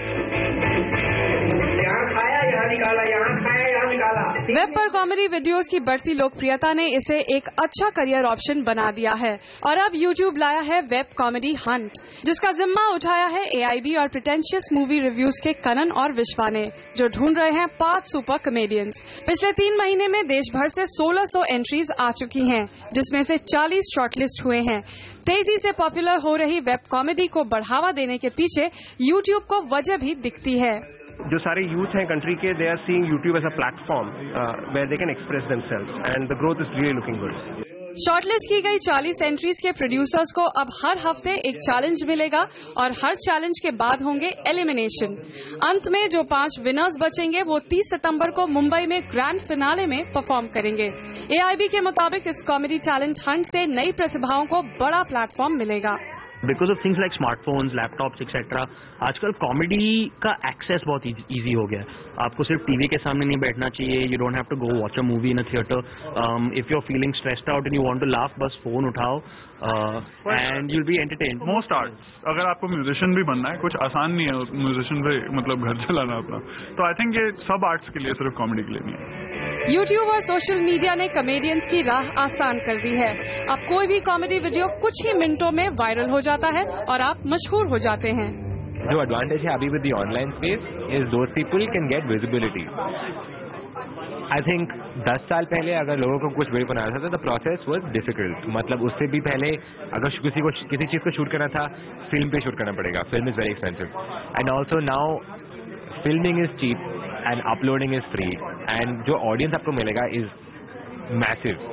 वेब पर कॉमेडी वीडियोस की बढ़ती लोकप्रियता ने इसे एक अच्छा करियर ऑप्शन बना दिया है और अब YouTube लाया है वेब कॉमेडी हंट, जिसका जिम्मा उठाया है AIB और प्रिटेंशियस मूवी रिव्यूज के कनन और विश्वा ने, जो ढूंढ रहे हैं 5 सुपर कॉमेडियंस। पिछले 3 महीने में देश भर से 1600 एंट्रीज आ चुकी हैं, जिसमें से 40 शॉर्टलिस्ट हुए हैं। तेजी से पॉपुलर हो रही वेब कॉमेडी को बढ़ावा देने के पीछे YouTube को वजह भी दिखती है। जो सारे यूथ हैं कंट्री के, they are seeing YouTube as a platform where they can express themselves and the growth is really looking good. Shortlist की गई 40 एंट्रीज के प्रोड्यूसर्स को अब हर हफ्ते एक चैलेंज मिलेगा और हर चैलेंज के बाद होंगे एलिमिनेशन। अंत में जो 5 विनर्स बचेंगे वो 30 सितंबर को मुंबई में ग्रैंड फिनाले में परफॉर्म करेंगे। AIB के मुताबिक इस कॉमेडी टैलेंट हंट से नई प्रतिभाओं को बड़ा प्लेटफॉर्म मिलेगा। Because of things like smartphones, laptops etcetera, आजकल कॉमेडी का एक्सेस बहुत इजी हो गया है। आपको सिर्फ टीवी के सामने नहीं बैठना चाहिए। You don't have to go watch a movie in a theatre. If you are feeling stressed out and you want to laugh, बस फोन उठाओ and you'll be entertained. Most arts, अगर आपको म्यूजिशियन भी बनना है, कुछ आसान नहीं है म्यूजिशियन पे मतलब घर चलाना अपना, तो आई थिंक ये सब आर्ट्स के लिए, सिर्फ कॉमेडी के लिए नहीं है। YouTube और सोशल मीडिया ने कॉमेडियंस की राह आसान कर दी है। अब कोई भी कॉमेडी वीडियो कुछ ही मिनटों में वायरल हो जाता है और आप मशहूर हो जाते हैं। जो एडवांटेज है अभी with the online space is those people can get visibility. I think 10 साल पहले अगर लोगों को कुछ वीडियो बनाना था तो द प्रोसेस वाज डिफिकल्ट. मतलब उससे भी पहले अगर किसी चीज को शूट करना था, फिल्म पे शूट करना पड़ेगा. Film is very expensive. And also now filming is cheap and uploading is free. And जो ऑडियंस आपको मिलेगा इज मैसिव.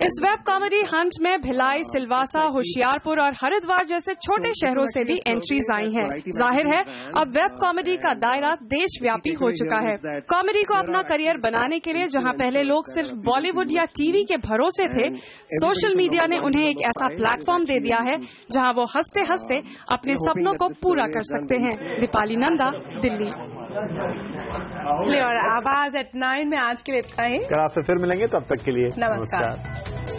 इस वेब कॉमेडी हंट में भिलाई, सिलवासा, होशियारपुर और हरिद्वार जैसे छोटे शहरों से भी एंट्रीज आई हैं. जाहिर है अब वेब कॉमेडी का दायरा देशव्यापी हो चुका है. कॉमेडी को अपना करियर बनाने के लिए जहां पहले लोग सिर्फ बॉलीवुड या टीवी के भरोसे थे, सोशल मीडिया ने उन्हें एक ऐसा प्लेटफॉर्म दे दिया है जहां वो हंसते हंसते अपने सपनों को पूरा कर सकते हैं. दीपाली नंदा, दिल्ली. और आवाज एट 9 में आज के लिए इतना ही. आपसे फिर मिलेंगे, तब तक के लिए नमस्कार.